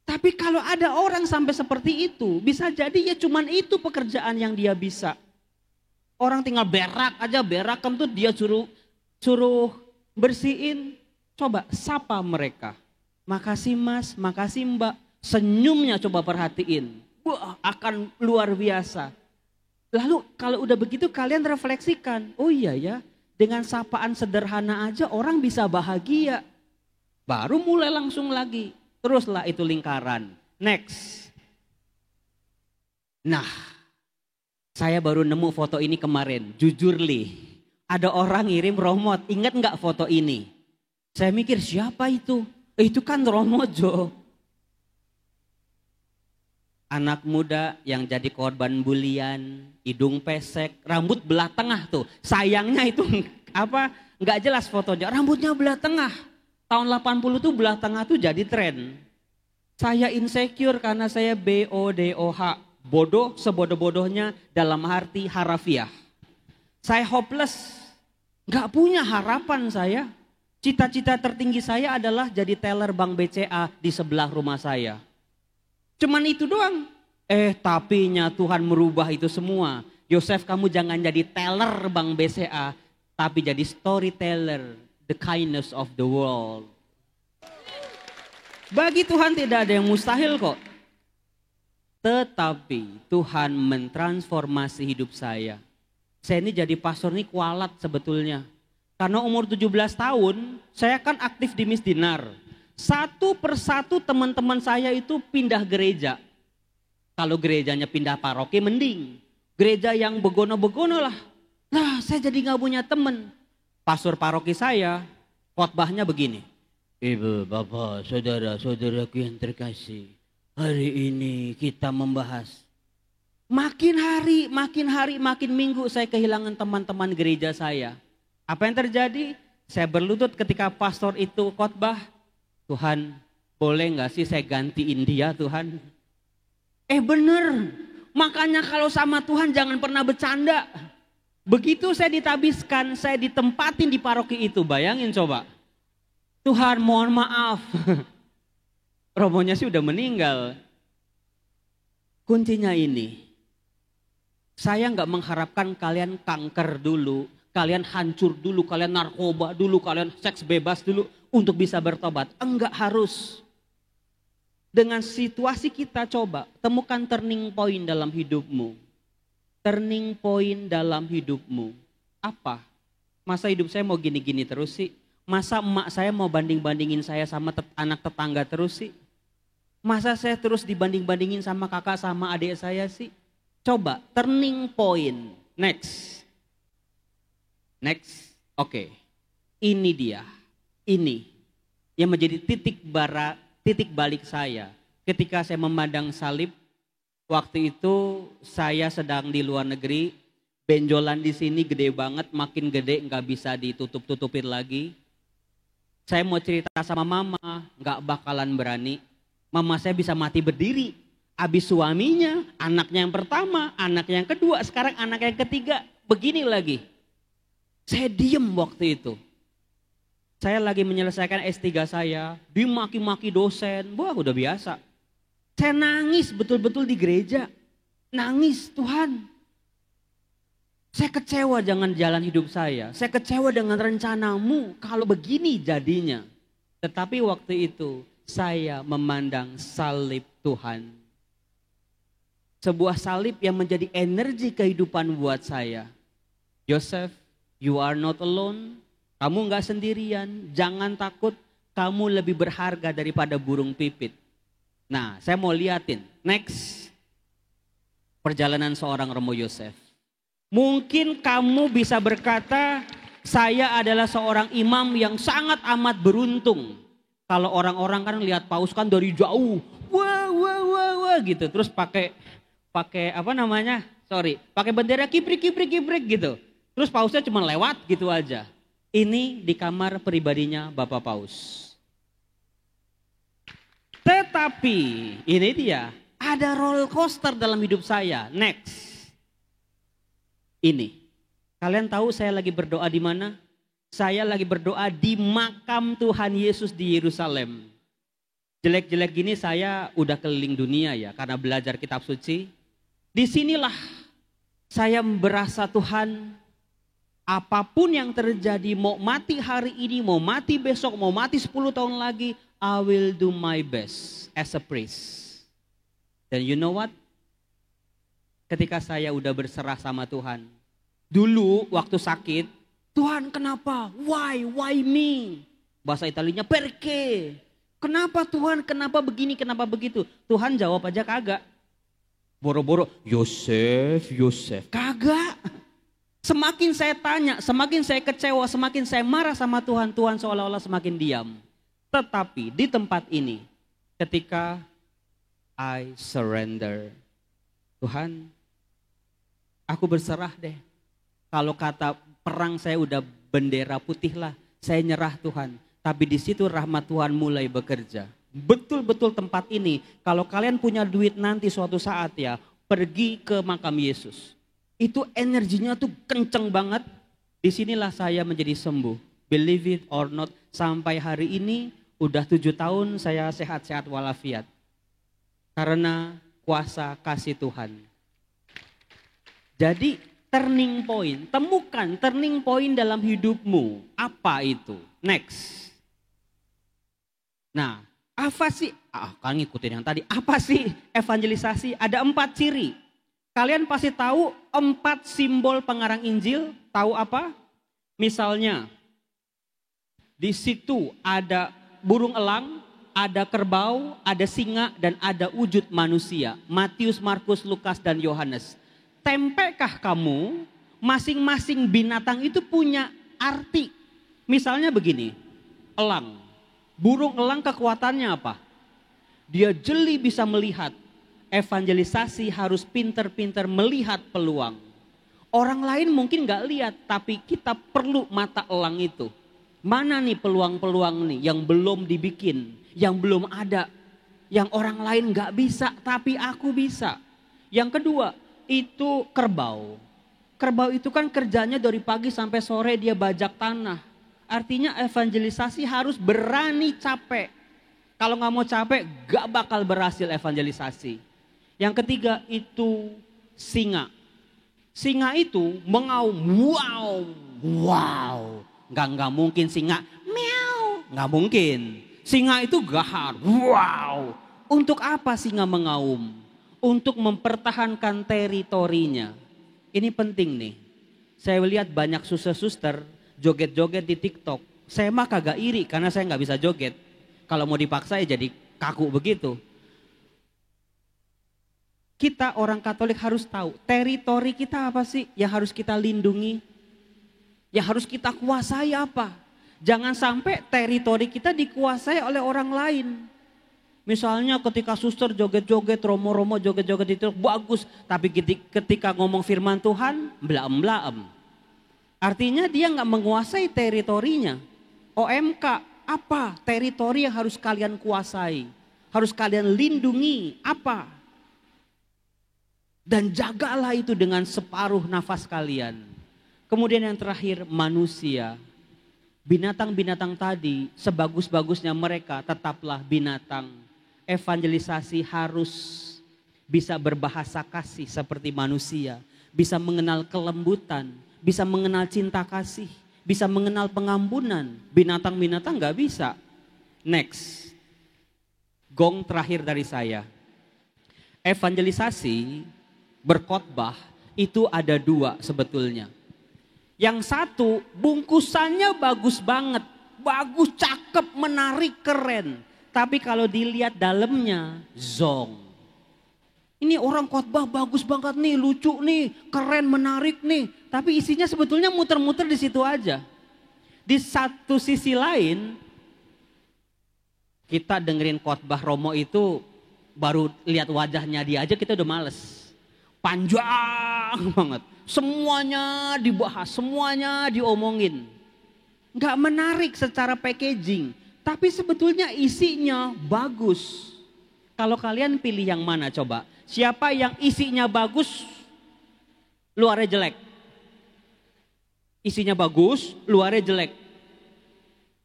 Tapi kalau ada orang sampai seperti itu, bisa jadi ya cuman itu pekerjaan yang dia bisa. Orang tinggal berak aja, berakan tuh dia suruh bersihin. Coba sapa mereka. Makasih mas, makasih mbak. Senyumnya coba perhatiin. Wah, akan luar biasa. Lalu kalau udah begitu kalian refleksikan. Oh iya ya. Dengan sapaan sederhana aja orang bisa bahagia. Baru mulai langsung lagi. Teruslah itu lingkaran. Next. Nah, saya baru nemu foto ini kemarin. Jujur li, ada orang ngirim Romot. Ingat nggak foto ini? Saya mikir siapa itu? Itu kan Romojo. Anak muda yang jadi korban bulian, hidung pesek, rambut belah tengah tuh. Sayangnya itu apa? Nggak jelas fotonya. Rambutnya belah tengah. Tahun 80 tuh belah tengah tuh jadi tren. Saya insecure karena saya BODOH. Bodoh sebodoh-bodohnya dalam arti harafiah. Saya hopeless. Nggak punya harapan saya. Cita-cita tertinggi saya adalah jadi teller Bank BCA di sebelah rumah saya. Cuman itu doang. Tapinya Tuhan merubah itu semua. Yosef, kamu jangan jadi teller Bank BCA, tapi jadi storyteller, the kindness of the world. Bagi Tuhan tidak ada yang mustahil kok. Tetapi Tuhan mentransformasi hidup saya. Saya ini jadi pastor ini kualat sebetulnya. Karena umur 17 tahun, saya kan aktif di Misdinar. Satu persatu teman-teman saya itu pindah gereja. Kalau gerejanya pindah paroki mending. Gereja yang begono-begono lah. Nah, saya jadi gak punya teman. Pastor paroki saya, khotbahnya begini. Ibu, bapak, saudara-saudaraku yang terkasih. Hari ini kita membahas. Makin hari, makin minggu saya kehilangan teman-teman gereja saya. Apa yang terjadi? Saya berlutut ketika pastor itu khotbah. Tuhan, boleh gak sih saya gantiin dia Tuhan? Bener. Makanya kalau sama Tuhan jangan pernah bercanda. Begitu saya ditabiskan, saya ditempatin di paroki itu. Bayangin coba. Tuhan mohon maaf. Romonya sih udah meninggal. Kuncinya ini. Saya gak mengharapkan kalian kanker dulu. Kalian hancur dulu, kalian narkoba dulu, kalian seks bebas dulu untuk bisa bertobat. Enggak harus. Dengan situasi kita coba temukan turning point dalam hidupmu. Turning point dalam hidupmu. Apa? Masa hidup saya mau gini-gini terus sih? Masa emak saya mau banding-bandingin saya sama anak tetangga terus sih? Masa saya terus dibanding-bandingin sama kakak sama adik saya sih? Coba turning point. Next. Oke. Ini dia. Ini yang menjadi titik balik saya. Ketika saya memandang salib, waktu itu saya sedang di luar negeri, benjolan di sini gede banget, makin gede nggak bisa ditutup-tutupin lagi. Saya mau cerita sama mama, nggak bakalan berani. Mama saya bisa mati berdiri. Habis suaminya, anaknya yang pertama, anaknya yang kedua, sekarang anak yang ketiga, begini lagi. Saya diem waktu itu. Saya lagi menyelesaikan S3 saya, dimaki-maki dosen, wah udah biasa. Saya nangis betul-betul di gereja. Nangis, Tuhan. Saya kecewa dengan jalan hidup saya. Saya kecewa dengan rencanamu kalau begini jadinya. Tetapi waktu itu saya memandang salib Tuhan. Sebuah salib yang menjadi energi kehidupan buat saya. Yosef, you are not alone. Kamu gak sendirian. Jangan takut. Kamu lebih berharga daripada burung pipit. Nah, saya mau liatin. Next. Perjalanan seorang Romo Yosef. Mungkin kamu bisa berkata, saya adalah seorang imam yang sangat amat beruntung. Kalau orang-orang kan lihat paus kan dari jauh. Wah gitu. Terus pakai apa namanya? Pakai bendera kibrik gitu. Terus pausnya cuma lewat gitu aja. Ini di kamar pribadinya Bapak Paus. Tetapi ini dia, ada roller coaster dalam hidup saya. Next. Ini. Kalian tahu saya lagi berdoa di mana? Saya lagi berdoa di makam Tuhan Yesus di Yerusalem. Jelek-jelek gini saya udah keliling dunia ya karena belajar kitab suci. Disinilah saya berasa Tuhan, apapun yang terjadi, mau mati hari ini, mau mati besok, mau mati 10 tahun lagi, I will do my best as a priest. Dan you know what? Ketika saya udah berserah sama Tuhan, dulu waktu sakit, Tuhan kenapa? Why me? Bahasa Italianya perché? Kenapa Tuhan? Kenapa begini? Kenapa begitu? Tuhan jawab aja kagak. Boro-boro, Yosef. Kagak. Semakin saya tanya, semakin saya kecewa, semakin saya marah sama Tuhan. Tuhan seolah-olah semakin diam. Tetapi di tempat ini, ketika I surrender. Tuhan, aku berserah deh. Kalau kata perang saya udah bendera putih lah. Saya nyerah Tuhan. Tapi di situ rahmat Tuhan mulai bekerja. Betul-betul tempat ini, kalau kalian punya duit nanti suatu saat ya, pergi ke makam Yesus. Itu energinya tuh kenceng banget. Disinilah saya menjadi sembuh. Believe it or not, sampai hari ini udah 7 tahun saya sehat-sehat walafiat. Karena kuasa kasih Tuhan. Jadi turning point, temukan turning point dalam hidupmu. Apa itu? Next. Nah, apa sih? Kalian ngikutin yang tadi. Apa sih evangelisasi? Ada 4 ciri. Kalian pasti tahu 4 simbol pengarang Injil. Tahu apa? Misalnya, di situ ada burung elang, ada kerbau, ada singa, dan ada wujud manusia. Matius, Markus, Lukas, dan Yohanes. Tempekah kamu, masing-masing binatang itu punya arti. Misalnya begini, elang. Burung elang kekuatannya apa? Dia jeli bisa melihat. Evangelisasi harus pinter-pinter melihat peluang. Orang lain mungkin gak lihat, tapi kita perlu mata elang itu. Mana nih peluang-peluang nih yang belum dibikin, yang belum ada, yang orang lain gak bisa, tapi aku bisa. Yang kedua, itu kerbau. Kerbau itu kan kerjanya dari pagi sampai sore dia bajak tanah. Artinya evangelisasi harus berani capek. Kalau gak mau capek, gak bakal berhasil evangelisasi. Yang ketiga itu singa. Singa itu mengaum, wow. Nggak mungkin singa, meow. Nggak mungkin. Singa itu gahar, wow. Untuk apa singa mengaum? Untuk mempertahankan teritorinya. Ini penting nih. Saya lihat banyak suster-suster joget-joget di TikTok. Saya mah kagak iri karena saya nggak bisa joget. Kalau mau dipaksa ya jadi kaku begitu. Kita orang Katolik harus tahu teritori kita apa sih yang harus kita lindungi, yang harus kita kuasai apa. Jangan sampai teritori kita dikuasai oleh orang lain. Misalnya ketika suster joget-joget, romo-romo joget-joget itu bagus, tapi ketika ngomong firman Tuhan, blaem-blaem. Artinya dia nggak menguasai teritorinya. OMK, apa teritori yang harus kalian kuasai? Harus kalian lindungi, apa? Dan jagalah itu dengan separuh nafas kalian. Kemudian yang terakhir manusia. Binatang-binatang tadi sebagus-bagusnya mereka tetaplah binatang. Evangelisasi harus bisa berbahasa kasih seperti manusia. Bisa mengenal kelembutan, bisa mengenal cinta kasih, bisa mengenal pengampunan. Binatang-binatang gak bisa. Next. Gong terakhir dari saya. Evangelisasi berkhotbah itu ada 2 sebetulnya. Yang satu bungkusannya bagus banget, bagus, cakep, menarik, keren. Tapi kalau dilihat dalamnya zong. Ini orang khotbah bagus banget nih, lucu nih, keren, menarik nih. Tapi isinya sebetulnya muter-muter di situ aja. Di satu sisi lain, kita dengerin khotbah Romo itu baru lihat wajahnya dia aja kita udah males. Panjang banget. Semuanya dibahas, semuanya diomongin. Nggak menarik secara packaging. Tapi sebetulnya isinya bagus. Kalau kalian pilih yang mana coba? Siapa yang isinya bagus, luarnya jelek? Isinya bagus, luarnya jelek.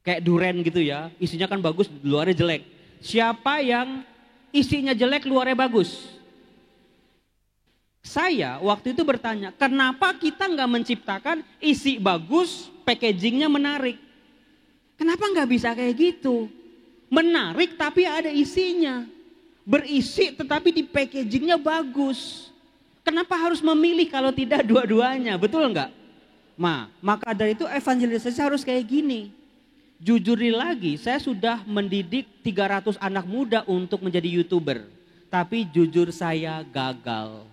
Kayak duren gitu ya, isinya kan bagus, luarnya jelek. Siapa yang isinya jelek, luarnya bagus? Saya waktu itu bertanya, kenapa kita nggak menciptakan isi bagus, packagingnya menarik? Kenapa nggak bisa kayak gitu? Menarik tapi ada isinya. Berisi tetapi di packagingnya bagus. Kenapa harus memilih kalau tidak dua-duanya? Betul nggak? Maka dari itu evangelisasi harus kayak gini. Jujur lagi, saya sudah mendidik 300 anak muda untuk menjadi YouTuber. Tapi jujur saya gagal.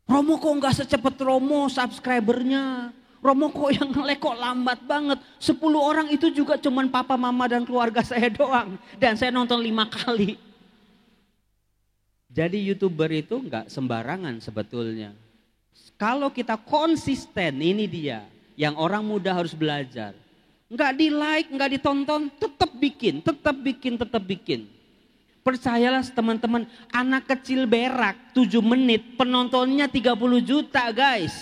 Romo kok nggak secepat Romo subscribernya. Romo kok yang nge-like kok lambat banget. 10 orang itu juga cuman papa, mama dan keluarga saya doang. Dan saya nonton 5 kali. Jadi YouTuber itu nggak sembarangan sebetulnya. Kalau kita konsisten, ini dia yang orang muda harus belajar. Nggak di like, nggak ditonton, tetap bikin, tetap bikin, tetap bikin. Percayalah teman-teman, anak kecil berak 7 menit, penontonnya 30 juta guys.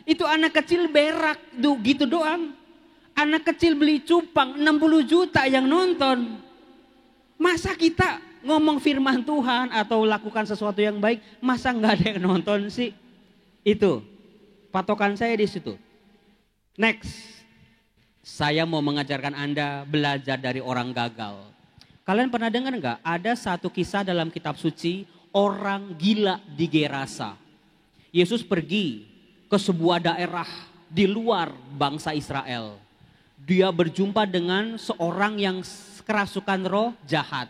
Itu anak kecil berak gitu doang. Anak kecil beli cupang 60 juta yang nonton. Masa kita ngomong firman Tuhan atau lakukan sesuatu yang baik, masa nggak ada yang nonton sih? Itu patokan saya di situ. Next, saya mau mengajarkan Anda belajar dari orang gagal. Kalian pernah dengar nggak? Ada satu kisah dalam kitab suci, orang gila di Gerasa. Yesus pergi ke sebuah daerah di luar bangsa Israel. Dia berjumpa dengan seorang yang kerasukan roh jahat.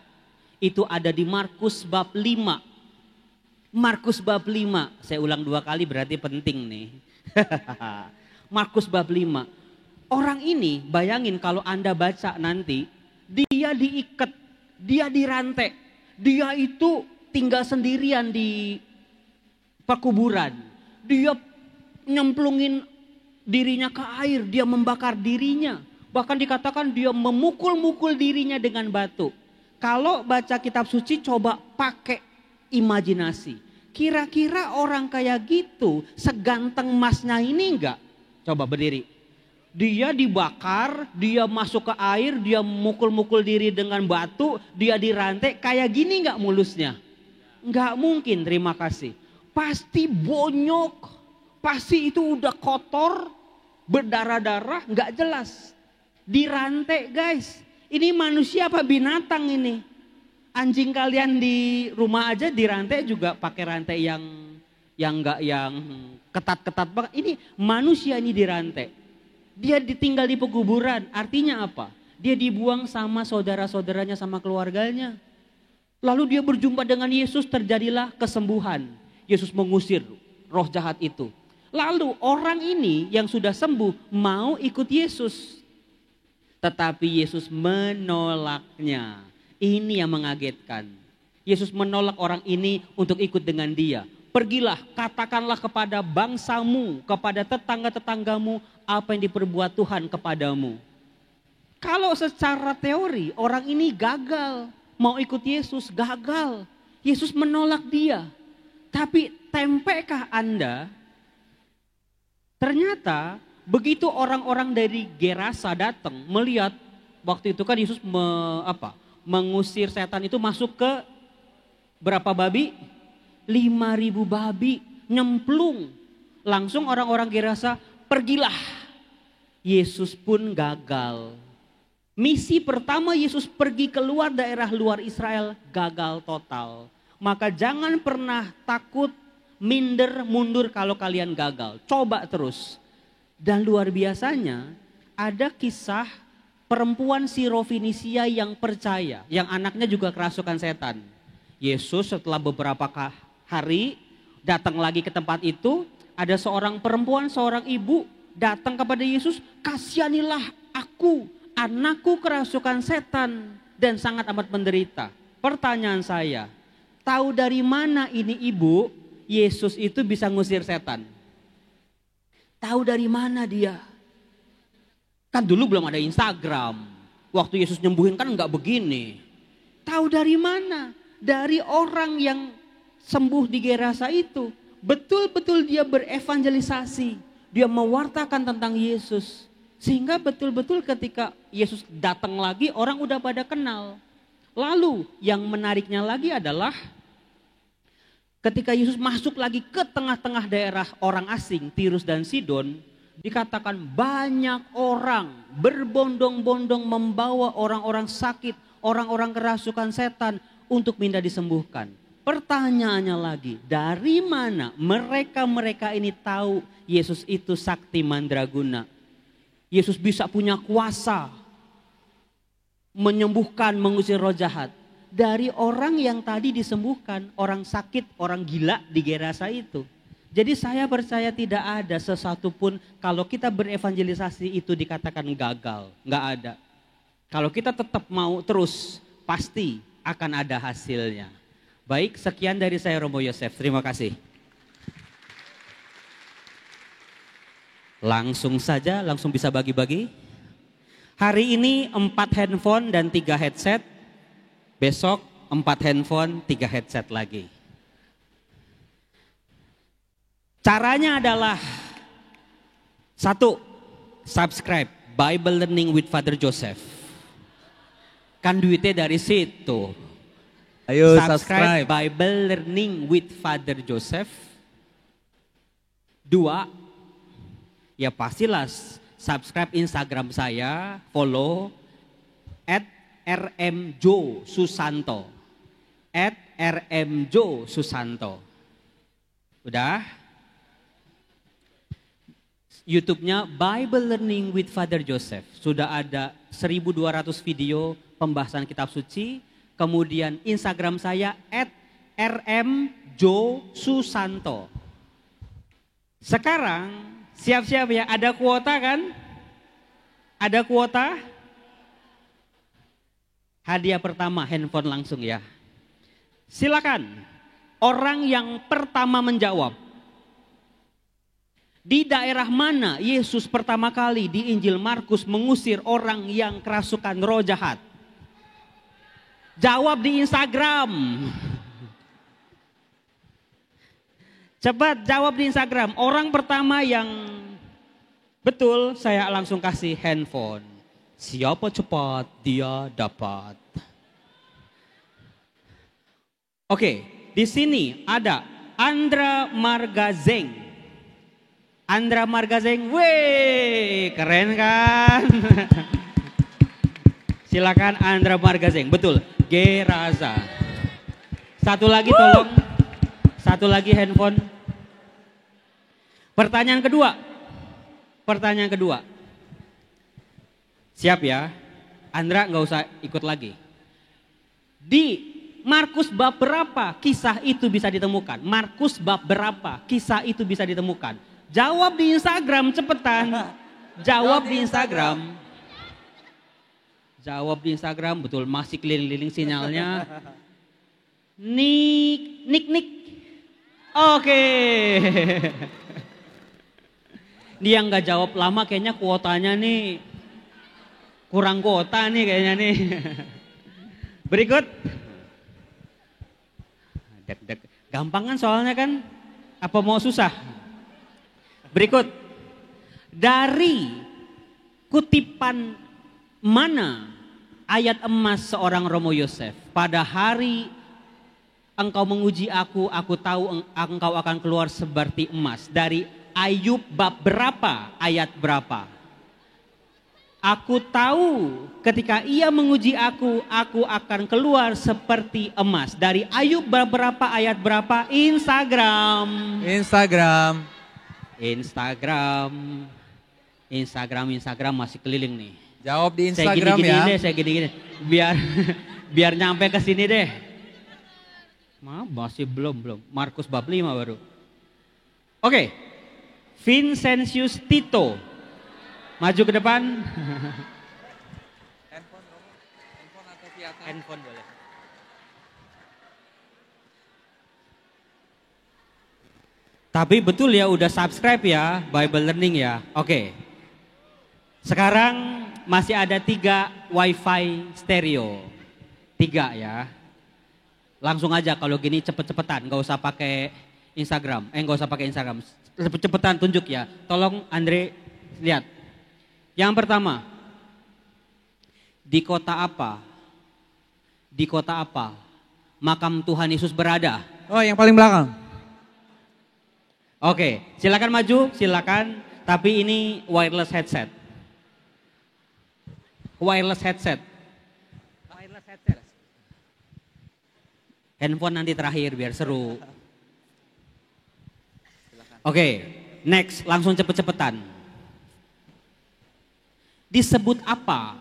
Itu ada di Markus bab 5. Markus bab 5. Saya ulang 2 kali berarti penting nih. Markus bab 5. Orang ini bayangin kalau Anda baca nanti. Dia diikat, dia dirantai. Dia itu tinggal sendirian di perkuburan. Dia nyemplungin dirinya ke air, dia membakar dirinya. Bahkan dikatakan dia memukul-mukul dirinya dengan batu. Kalau baca kitab suci coba pakai imajinasi. Kira-kira orang kayak gitu seganteng Masnya ini enggak? Coba berdiri. Dia dibakar, dia masuk ke air, dia mukul-mukul diri dengan batu, dia dirantai, kayak gini enggak mulusnya? Enggak mungkin, terima kasih. Pasti bonyok, pasti itu udah kotor, berdarah-darah, nggak jelas. Dirantai guys, ini manusia apa binatang ini? Anjing kalian di rumah aja dirantai juga pakai rantai yang nggak yang ketat-ketat banget. Ini manusia ini dirantai. Dia ditinggal di pekuburan, artinya apa? Dia dibuang sama saudara-saudaranya, sama keluarganya. Lalu dia berjumpa dengan Yesus, terjadilah kesembuhan. Yesus mengusir roh jahat itu. Lalu orang ini yang sudah sembuh mau ikut Yesus. Tetapi Yesus menolaknya. Ini yang mengagetkan. Yesus menolak orang ini untuk ikut dengan dia. Pergilah, katakanlah kepada bangsamu, kepada tetangga-tetanggamu apa yang diperbuat Tuhan kepadamu. Kalau secara teori orang ini gagal. Mau ikut Yesus, gagal. Yesus menolak dia. Tapi tempekah Anda? Ternyata begitu orang-orang dari Gerasa datang melihat waktu itu kan Yesus mengusir setan itu masuk ke berapa babi? 5.000 babi nyemplung. Langsung orang-orang Gerasa pergilah. Yesus pun gagal. Misi pertama Yesus pergi keluar daerah luar Israel gagal total. Maka jangan pernah takut minder, mundur kalau kalian gagal. Coba terus. Dan luar biasanya ada kisah perempuan Sirofenisia yang percaya. Yang anaknya juga kerasukan setan. Yesus setelah beberapa hari datang lagi ke tempat itu. Ada seorang perempuan, seorang ibu datang kepada Yesus. Kasihanilah aku, anakku kerasukan setan dan sangat amat menderita. Pertanyaan saya, tahu dari mana ini ibu? Yesus itu bisa ngusir setan. Tahu dari mana dia? Kan dulu belum ada Instagram. Waktu Yesus nyembuhin kan enggak begini. Tahu dari mana? Dari orang yang sembuh di Gerasa itu. Betul-betul dia berevangelisasi. Dia mewartakan tentang Yesus. Sehingga betul-betul ketika Yesus datang lagi orang udah pada kenal. Lalu yang menariknya lagi adalah ketika Yesus masuk lagi ke tengah-tengah daerah orang asing, Tirus dan Sidon, dikatakan banyak orang berbondong-bondong membawa orang-orang sakit, orang-orang kerasukan setan untuk minta disembuhkan. Pertanyaannya lagi, dari mana mereka-mereka ini tahu Yesus itu sakti mandraguna? Yesus bisa punya kuasa menyembuhkan, mengusir roh jahat. Dari orang yang tadi disembuhkan, orang sakit, orang gila di Gerasa itu. Jadi saya percaya tidak ada sesuatu pun kalau kita berevangelisasi itu dikatakan gagal. Nggak ada. Kalau kita tetap mau terus, pasti akan ada hasilnya. Baik, sekian dari saya Romo Yosef. Terima kasih. Langsung saja, langsung bisa bagi-bagi. Hari ini 4 handphone dan 3 headset. Besok 4 handphone, 3 headset lagi. Caranya adalah 1, subscribe, Bible Learning with Father Joseph. Kan duitnya dari situ. Ayo Subscribe subscribe. Bible Learning with Father Joseph. 2, ya pastilah subscribe Instagram saya, follow @rmjosusanto. @rmjosusanto. Udah? YouTube-nya Bible Learning with Father Joseph. Sudah ada 1.200 video pembahasan kitab suci. Kemudian Instagram saya @rmjosusanto. Sekarang siap-siap ya, ada kuota kan? Ada kuota? Hadiah pertama handphone langsung ya. Silakan. Orang yang pertama menjawab. Di daerah mana Yesus pertama kali di Injil Markus mengusir orang yang kerasukan roh jahat? Jawab di Instagram. Cepat jawab di Instagram. Orang pertama yang betul saya langsung kasih handphone. Siapa cepat dia dapat. Oke, di sini ada Andra Margazeng. Andra Margazeng, weh, keren kan? Silakan Andra Margazeng, betul. Geraza. Satu lagi tolong, satu lagi handphone. Pertanyaan kedua. Siap ya, Andra nggak usah ikut lagi. Di Markus bab berapa kisah itu bisa ditemukan? Markus bab berapa kisah itu bisa ditemukan? Jawab di Instagram cepetan. Jawab di Instagram. Jawab di Instagram, betul masih keliling-liling sinyalnya. Nik. Oke. Dia nggak jawab lama kayaknya kuotanya nih kurang kuota nih kayaknya nih. Berikut. Dek. Gampang kan soalnya kan? Apa mau susah? Berikut. Dari kutipan mana ayat emas seorang Romo Yosef? Pada hari engkau menguji aku tahu engkau akan keluar seperti emas. Dari Ayub bab berapa, ayat berapa? Aku tahu ketika ia menguji aku akan keluar seperti emas. Dari Ayub bab berapa, ayat berapa? Instagram. Instagram masih keliling nih. Jawab di Instagram Saya gini. Biar nyampe ke sini deh. Masih belum. Markus bab 5 baru. Oke. Vincentius Tito. Maju ke depan. Handphone boleh. Tapi betul ya udah subscribe ya Bible Learning ya. Oke. Sekarang masih ada 3 wifi stereo. 3 ya. Langsung aja kalau gini cepet-cepetan, nggak usah pakai Instagram. Nggak usah pakai Instagram. Cepet-cepetan tunjuk ya. Tolong Andre lihat. Yang pertama, di kota apa? Di kota apa makam Tuhan Yesus berada? Oh, yang paling belakang. Oke, silakan maju, silakan. Tapi ini wireless headset. Wireless headset. Handphone nanti terakhir biar seru. Oke, next, langsung cepet-cepetan. Disebut apa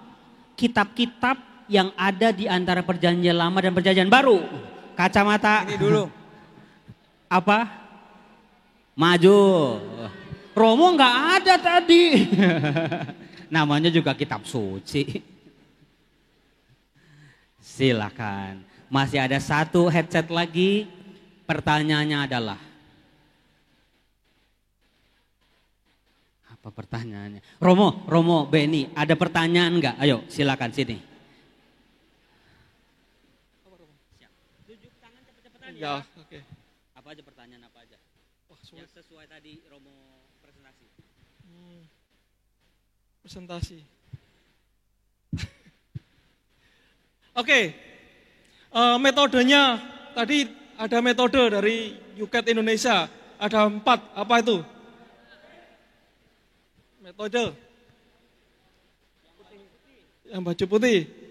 kitab-kitab yang ada di antara perjanjian lama dan perjanjian baru? Kacamata. Ini dulu. Apa? Maju. Romo nggak ada tadi. Namanya juga kitab suci. Silakan. Masih ada 1 headset lagi. Pertanyaannya adalah apa pertanyaannya? Romo, Beni, ada pertanyaan nggak? Ayo, silakan sini. Tunjuk tangan cepet-cepetan ya. Oke. Apa aja pertanyaan apa aja? Wah, Yang sesuai tadi Romo presentasi. presentasi. Oke, metodenya tadi ada metode dari UCAT Indonesia, ada 4, apa itu? Metode yang baju putih.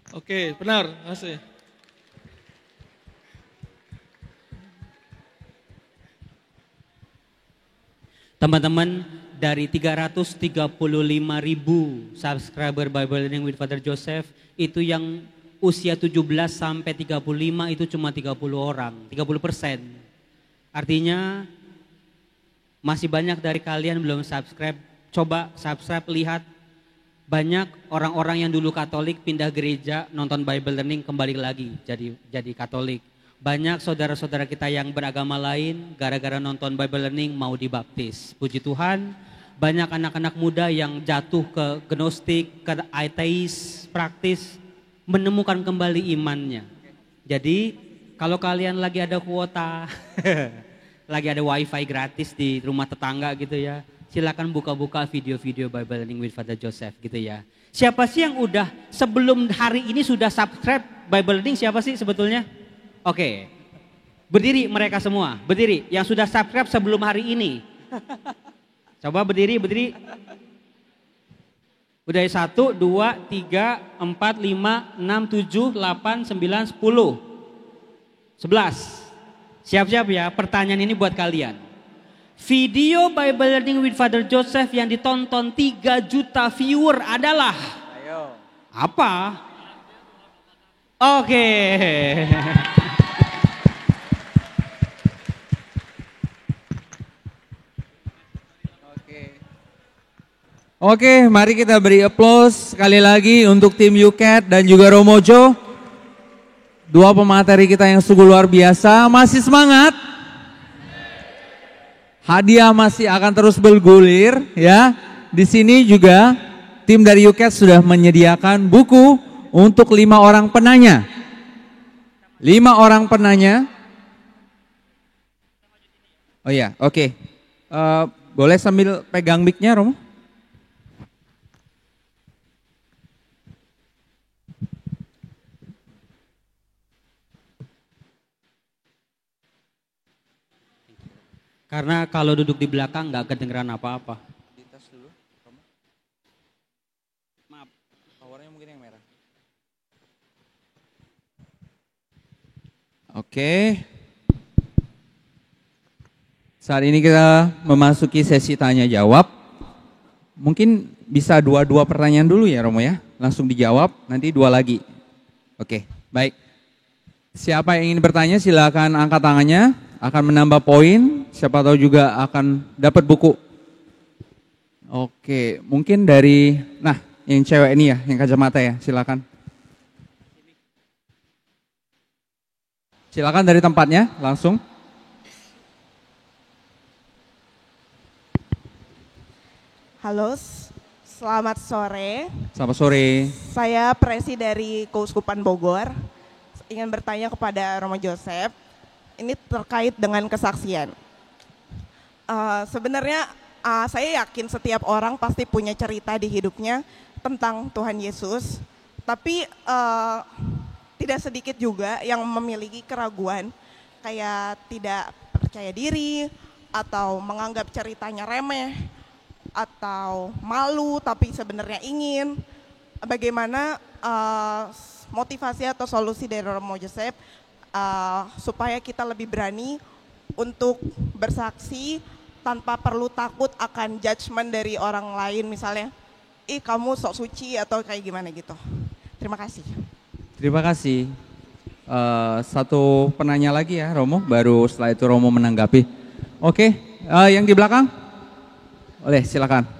Oke, benar, makasih. Teman-teman, dari 335.000 subscriber Bible Learning with Father Joseph, itu yang usia 17 sampai 35 itu cuma 30 orang, 30%. Artinya masih banyak dari kalian belum subscribe. Coba subscribe, lihat. Banyak orang-orang yang dulu Katolik pindah gereja, nonton Bible Learning, kembali lagi jadi Katolik. Banyak saudara-saudara kita yang beragama lain gara-gara nonton Bible Learning mau dibaptis. Puji Tuhan, banyak anak-anak muda yang jatuh ke gnostik, ke ateis, praktis, menemukan kembali imannya. Jadi kalau kalian lagi ada kuota, lagi ada wifi gratis di rumah tetangga gitu ya, silakan buka-buka video-video Bible Learning with Father Joseph gitu ya. Siapa sih yang udah sebelum hari ini sudah subscribe Bible Learning, siapa sih sebetulnya? Oke, berdiri mereka semua, berdiri. Yang sudah subscribe sebelum hari ini. Coba berdiri. Udah 1, 2, 3, 4, 5, 6, 7, 8, 9, 10, 11. Siap-siap ya, pertanyaan ini buat kalian. Video Bible Learning with Father Joseph yang ditonton 3 juta viewer adalah apa? Oke. Oke, mari kita beri aplaus sekali lagi untuk tim UCAT dan juga Romojo. Dua pemateri kita yang sungguh luar biasa. Masih semangat? Hadiah masih akan terus bergulir ya. Di sini juga tim dari UCAT sudah menyediakan buku untuk 5 orang penanya. 5 orang penanya. Oh ya, oke. Boleh sambil pegang mic-nya, Romo? Karena kalau duduk di belakang nggak kedengeran apa-apa. Ditas dulu, Romo. Maaf, powernya mungkin yang merah. Oke. Saat ini kita memasuki sesi tanya jawab. Mungkin bisa 2 pertanyaan dulu ya Romo ya. Langsung dijawab, nanti 2 lagi. Oke, baik. Siapa yang ingin bertanya silakan angkat tangannya. Akan menambah poin, siapa tahu juga akan dapat buku. Oke, mungkin dari, nah yang cewek ini ya, yang kacamata ya, silakan. Silakan dari tempatnya, langsung. Halo, selamat sore. Selamat sore. Saya Presi dari Keuskupan Bogor. Ingin bertanya kepada Romo Joseph. Ini terkait dengan kesaksian. Sebenarnya saya yakin setiap orang pasti punya cerita di hidupnya tentang Tuhan Yesus. Tapi tidak sedikit juga yang memiliki keraguan, kayak tidak percaya diri, atau menganggap ceritanya remeh, atau malu tapi sebenarnya ingin. Bagaimana motivasi atau solusi dari Romo Joseph supaya kita lebih berani untuk bersaksi tanpa perlu takut akan judgement dari orang lain, misalnya, kamu sok suci atau kayak gimana gitu. Terima kasih. Terima kasih. Satu penanya lagi ya Romo, baru setelah itu Romo menanggapi. Oke, yang di belakang, boleh silakan.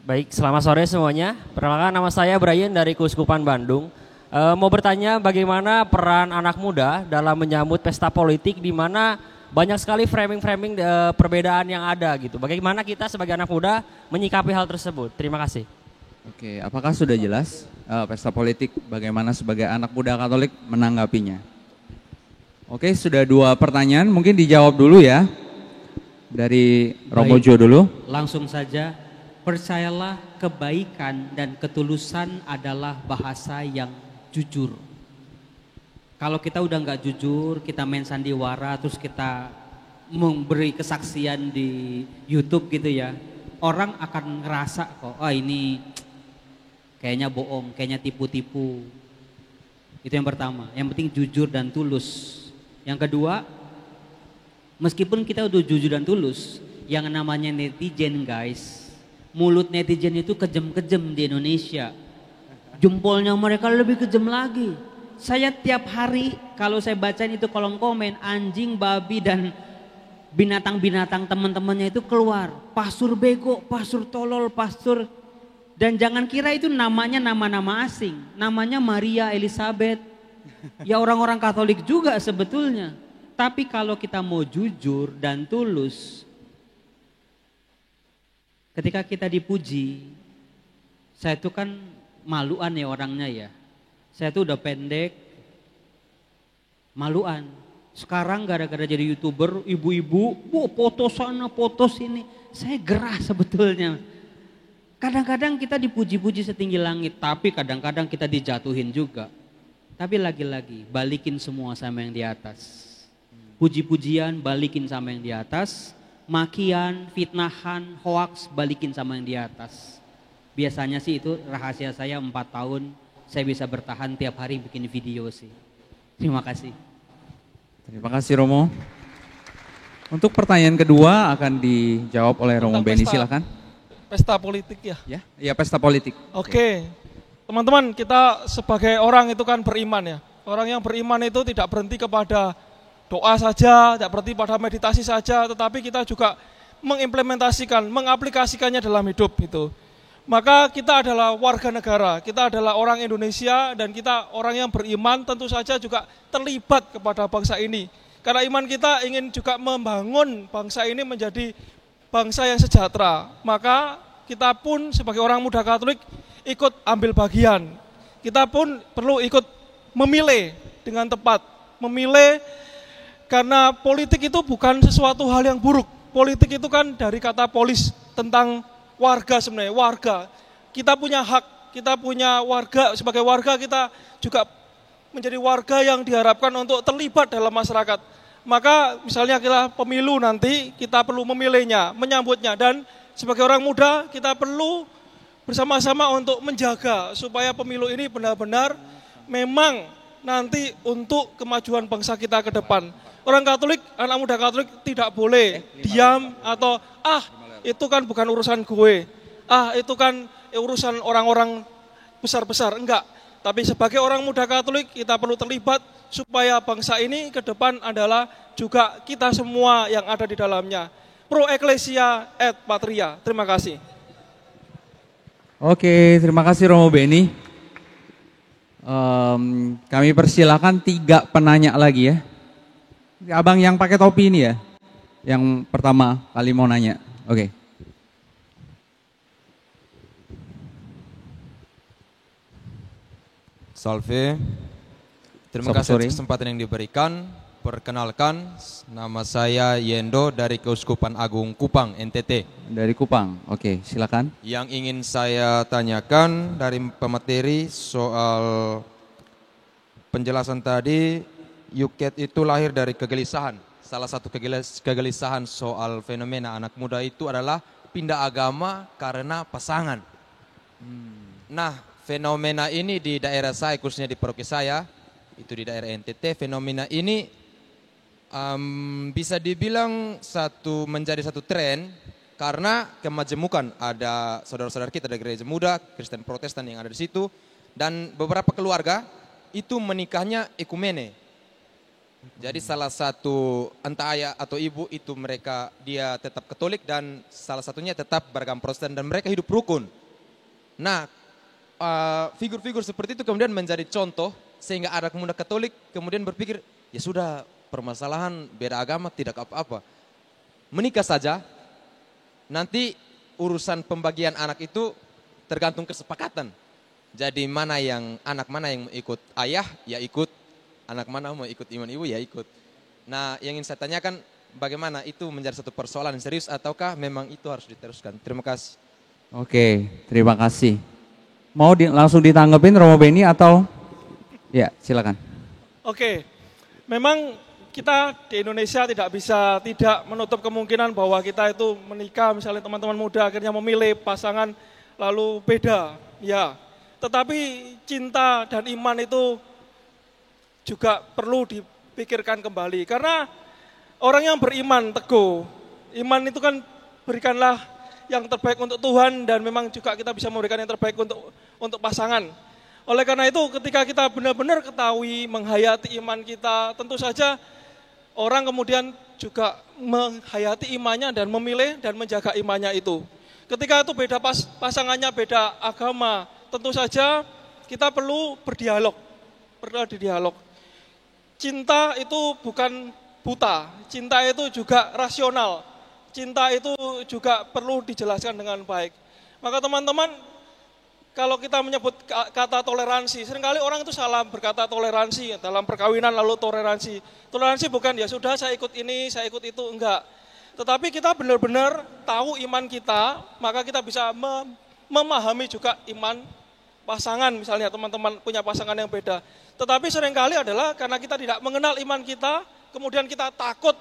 Baik, selamat sore semuanya. Perkenalkan nama saya Brian dari Keuskupan Bandung. Mau bertanya bagaimana peran anak muda dalam menyambut pesta politik di mana banyak sekali framing-framing perbedaan yang ada gitu. Bagaimana kita sebagai anak muda menyikapi hal tersebut? Terima kasih. Oke, apakah sudah jelas pesta politik bagaimana sebagai anak muda Katolik menanggapinya? Oke, sudah 2 pertanyaan, mungkin dijawab dulu ya. Dari Romo Jo dulu. Langsung saja, percayalah kebaikan dan ketulusan adalah bahasa yang jujur. Kalau kita udah nggak jujur, kita main sandiwara, terus kita memberi kesaksian di YouTube gitu ya, orang akan ngerasa kok, oh ini kayaknya bohong, kayaknya tipu-tipu. Itu yang pertama, yang penting jujur dan tulus. Yang kedua, meskipun kita udah jujur dan tulus, yang namanya netizen guys, mulut netizen itu kejam-kejam di Indonesia. Jempolnya mereka lebih kejam lagi. Saya tiap hari kalau saya bacain itu kolom komen, anjing, babi dan binatang-binatang teman-temannya itu keluar. Pastor bego, pastor tolol, pastor. Dan jangan kira itu namanya nama-nama asing. Namanya Maria Elizabeth. Ya orang-orang Katolik juga sebetulnya. Tapi kalau kita mau jujur dan tulus, ketika kita dipuji, saya itu kan maluan ya orangnya ya. Saya tuh udah pendek, maluan. Sekarang gara-gara jadi YouTuber, ibu-ibu, foto sana, foto sini. Saya gerah sebetulnya. Kadang-kadang kita dipuji-puji setinggi langit, tapi kadang-kadang kita dijatuhin juga. Tapi lagi-lagi, balikin semua sama yang di atas. Puji-pujian, balikin sama yang di atas. Makian, fitnahan, hoaks, balikin sama yang di atas. Biasanya sih itu rahasia saya 4 tahun. Saya bisa bertahan tiap hari bikin video sih. Terima kasih. Terima kasih Romo. Untuk pertanyaan kedua akan dijawab oleh Romo Beni, silakan. Pesta politik ya? Ya pesta politik. Oke. Teman-teman, kita sebagai orang itu kan beriman ya. Orang yang beriman itu tidak berhenti kepada doa saja, tidak berhenti pada meditasi saja, tetapi kita juga mengimplementasikan, mengaplikasikannya dalam hidup itu. Maka kita adalah warga negara, kita adalah orang Indonesia dan kita orang yang beriman tentu saja juga terlibat kepada bangsa ini. Karena iman kita ingin juga membangun bangsa ini menjadi bangsa yang sejahtera. Maka kita pun sebagai orang muda Katolik ikut ambil bagian. Kita pun perlu ikut memilih dengan tepat. Memilih karena politik itu bukan sesuatu hal yang buruk. Politik itu kan dari kata polis, tentang warga sebenarnya, warga. Kita punya hak, kita punya warga, sebagai warga kita juga menjadi warga yang diharapkan untuk terlibat dalam masyarakat. Maka misalnya kita pemilu nanti, kita perlu memilihnya, menyambutnya. Dan sebagai orang muda kita perlu bersama-sama untuk menjaga supaya pemilu ini benar-benar memang nanti untuk kemajuan bangsa kita ke depan. Orang Katolik, anak muda Katolik tidak boleh diam atau itu kan bukan urusan gue. Itu kan urusan orang-orang besar-besar. Enggak. Tapi sebagai orang muda Katolik kita perlu terlibat supaya bangsa ini ke depan adalah juga kita semua yang ada di dalamnya. Pro Ecclesia et Patria. Terima kasih. Oke, terima kasih Romo Beni. Kami persilakan 3 penanya lagi ya. Abang yang pakai topi ini ya, yang pertama kali mau nanya. Oke. Salve. Terima kasih atas kesempatan yang diberikan. Perkenalkan, nama saya Yendo dari Keuskupan Agung Kupang, NTT. Dari Kupang, oke, silakan. Yang ingin saya tanyakan dari pemateri soal penjelasan tadi, Yuket itu lahir dari kegelisahan. Salah satu kegelisahan soal fenomena anak muda itu adalah pindah agama karena pasangan. Nah, fenomena ini di daerah saya, khususnya di paroki saya, itu di daerah NTT, fenomena ini bisa dibilang menjadi satu tren karena kemajemukan. Ada saudara-saudara kita dari gereja muda, Kristen Protestan yang ada di situ, dan beberapa keluarga itu menikahnya ekumene. Jadi salah satu entah ayah atau ibu itu dia tetap Katolik dan salah satunya tetap beragama Protestan dan mereka hidup rukun. Nah, figur-figur seperti itu kemudian menjadi contoh sehingga anak muda Katolik kemudian berpikir, ya sudah, permasalahan beda agama tidak apa-apa. Menikah saja, nanti urusan pembagian anak itu tergantung kesepakatan. Jadi anak mana yang mau ikut ayah, ya ikut. Anak mana mau ikut iman ibu, ya ikut. Nah, yang ingin saya tanyakan, bagaimana itu menjadi satu persoalan serius ataukah memang itu harus diteruskan? Terima kasih. Oke, terima kasih. Mau langsung ditanggepin Romo Beni atau? Ya, silakan. Oke, memang kita di Indonesia tidak bisa tidak menutup kemungkinan bahwa kita itu menikah, misalnya teman-teman muda akhirnya memilih pasangan lalu beda. Ya, tetapi cinta dan iman itu juga perlu dipikirkan kembali. Karena orang yang beriman teguh, iman itu kan berikanlah yang terbaik untuk Tuhan dan memang juga kita bisa memberikan yang terbaik untuk pasangan. Oleh karena itu ketika kita benar-benar ketahui, menghayati iman kita, tentu saja orang kemudian juga menghayati imannya dan memilih dan menjaga imannya itu. Ketika itu beda pasangannya, beda agama, tentu saja kita perlu berdialog, perlu dialog. Cinta itu bukan buta, cinta itu juga rasional, cinta itu juga perlu dijelaskan dengan baik. Maka teman-teman, kalau kita menyebut kata toleransi, seringkali orang itu salah berkata toleransi, dalam perkawinan lalu toleransi. Toleransi bukan ya sudah saya ikut ini, saya ikut itu, enggak. Tetapi kita benar-benar tahu iman kita, maka kita bisa memahami juga iman pasangan, misalnya teman-teman punya pasangan yang beda. Tetapi seringkali adalah karena kita tidak mengenal iman kita, kemudian kita takut,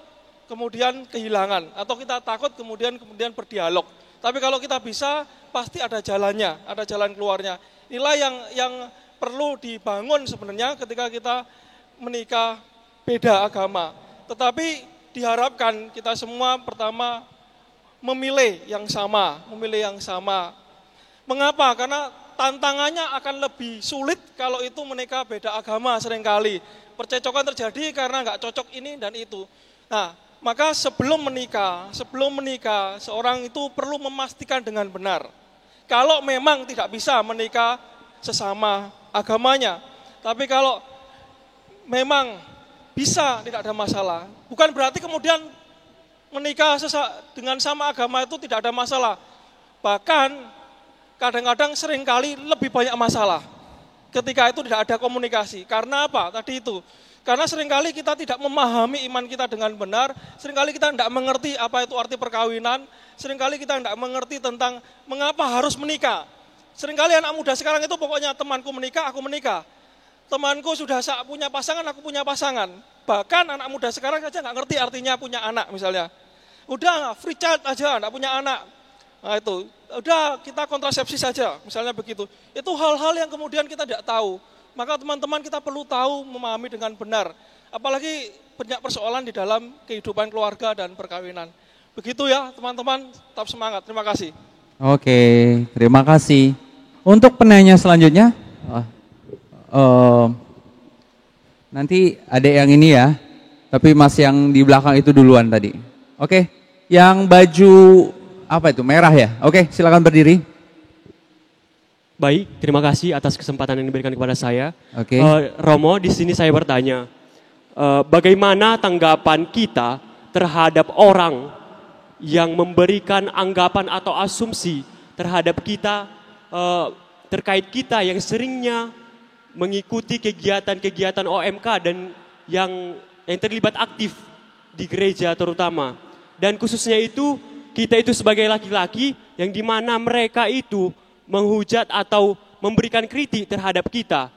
kemudian kehilangan. Atau kita takut kemudian berdialog. Tapi kalau kita bisa, pasti ada jalannya, ada jalan keluarnya. Inilah yang perlu dibangun sebenarnya ketika kita menikah beda agama. Tetapi diharapkan kita semua pertama memilih yang sama, Mengapa? Karena tantangannya akan lebih sulit kalau itu menikah beda agama seringkali. Percecokan terjadi karena nggak cocok ini dan itu. Nah, maka sebelum menikah, seorang itu perlu memastikan dengan benar. Kalau memang tidak bisa menikah sesama agamanya, tapi kalau memang bisa, tidak ada masalah. Bukan berarti kemudian menikah dengan sama agama itu tidak ada masalah. Bahkan kadang-kadang seringkali lebih banyak masalah ketika itu tidak ada komunikasi. Karena apa? Tadi itu. Karena seringkali kita tidak memahami iman kita dengan benar, seringkali kita tidak mengerti apa itu arti perkawinan, seringkali kita tidak mengerti tentang mengapa harus menikah. Seringkali anak muda sekarang itu pokoknya temanku menikah, aku menikah. Temanku sudah punya pasangan, aku punya pasangan. Bahkan anak muda sekarang saja nggak ngerti artinya punya anak misalnya. Udah free child aja, nggak punya anak. Nah itu, udah kita kontrasepsi saja, misalnya begitu. Itu hal-hal yang kemudian kita tidak tahu. Maka teman-teman kita perlu tahu, memahami dengan benar. Apalagi banyak persoalan di dalam kehidupan keluarga dan perkawinan. Begitu ya teman-teman, tetap semangat. Terima kasih. Oke, terima kasih. Untuk penanya selanjutnya, nanti ada yang ini ya, tapi Mas yang di belakang itu duluan tadi. Oke, yang baju apa itu, merah ya? Oke, silakan berdiri. Baik, terima kasih atas kesempatan yang diberikan kepada saya. Oke. Romo, di sini saya bertanya, bagaimana tanggapan kita terhadap orang yang memberikan anggapan atau asumsi terhadap kita, terkait kita yang seringnya mengikuti kegiatan-kegiatan OMK dan yang terlibat aktif di gereja terutama. Dan khususnya itu, kita itu sebagai laki-laki yang dimana mereka itu menghujat atau memberikan kritik terhadap kita.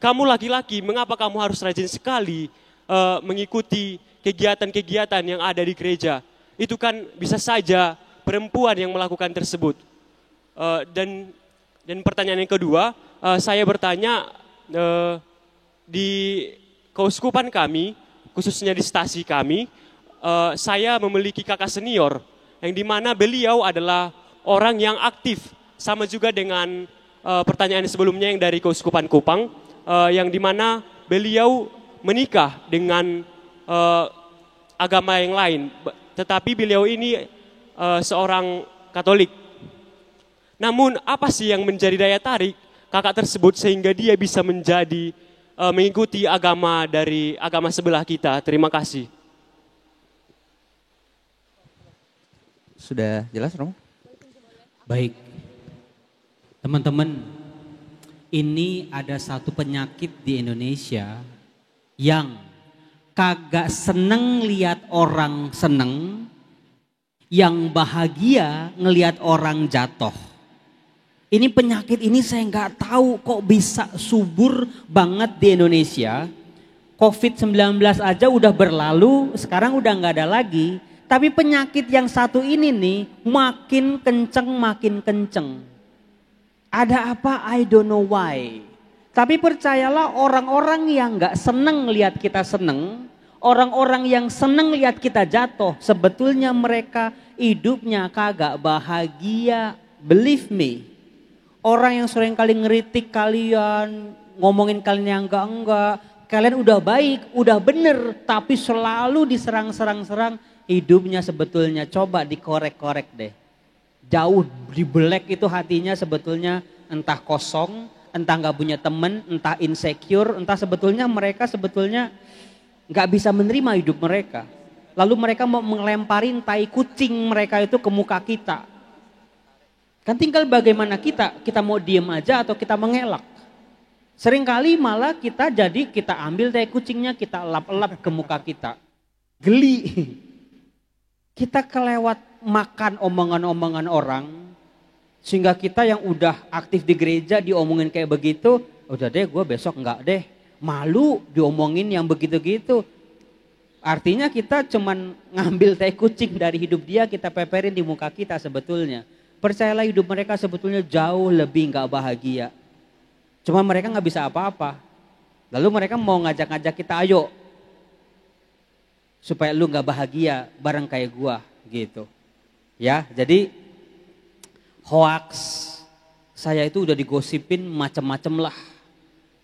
Kamu laki-laki, mengapa kamu harus rajin sekali mengikuti kegiatan-kegiatan yang ada di gereja? Itu kan bisa saja perempuan yang melakukan tersebut. Dan pertanyaan yang kedua, saya bertanya di keuskupan kami, khususnya di stasi kami, saya memiliki kakak senior yang dimana beliau adalah orang yang aktif. Sama juga dengan pertanyaan sebelumnya yang dari Keuskupan Kupang, yang dimana beliau menikah dengan agama yang lain. Tetapi beliau ini seorang Katolik. Namun apa sih yang menjadi daya tarik kakak tersebut sehingga dia bisa menjadi mengikuti agama dari agama sebelah kita? Terima kasih. Sudah jelas, Romo? Baik, teman-teman, ini ada satu penyakit di Indonesia yang kagak seneng lihat orang seneng, yang bahagia ngelihat orang jatuh. Ini penyakit ini saya nggak tahu kok bisa subur banget di Indonesia. COVID-19 aja udah berlalu, sekarang udah nggak ada lagi. Tapi penyakit yang satu ini nih makin kenceng. Ada apa? I don't know why. Tapi percayalah orang-orang yang gak seneng lihat kita seneng, orang-orang yang seneng lihat kita jatuh, sebetulnya mereka hidupnya kagak bahagia. Believe me. Orang yang sering kali ngeritik kalian, ngomongin kalian yang enggak, kalian udah baik, udah bener, tapi selalu diserang-serang, hidupnya sebetulnya coba dikorek-korek deh. Jauh dibelek itu hatinya sebetulnya entah kosong, entah nggak punya temen, entah insecure, entah sebetulnya mereka sebetulnya nggak bisa menerima hidup mereka. Lalu mereka mau melemparin tai kucing mereka itu ke muka kita. Kan tinggal bagaimana kita mau diem aja atau kita mengelak. Seringkali malah kita ambil tai kucingnya, kita elap-elap ke muka kita. Geli. Kita kelewat makan omongan-omongan orang, sehingga kita yang udah aktif di gereja diomongin kayak begitu, udah deh gue besok enggak deh, malu diomongin yang begitu-gitu. Artinya kita cuman ngambil tai kucing dari hidup dia, kita peperin di muka kita sebetulnya. Percayalah hidup mereka sebetulnya jauh lebih enggak bahagia. Cuma mereka nggak bisa apa-apa. Lalu mereka mau ngajak-ngajak kita, ayo supaya lu nggak bahagia bareng kayak gua gitu. Ya, jadi hoax saya itu udah digosipin macem-macem lah.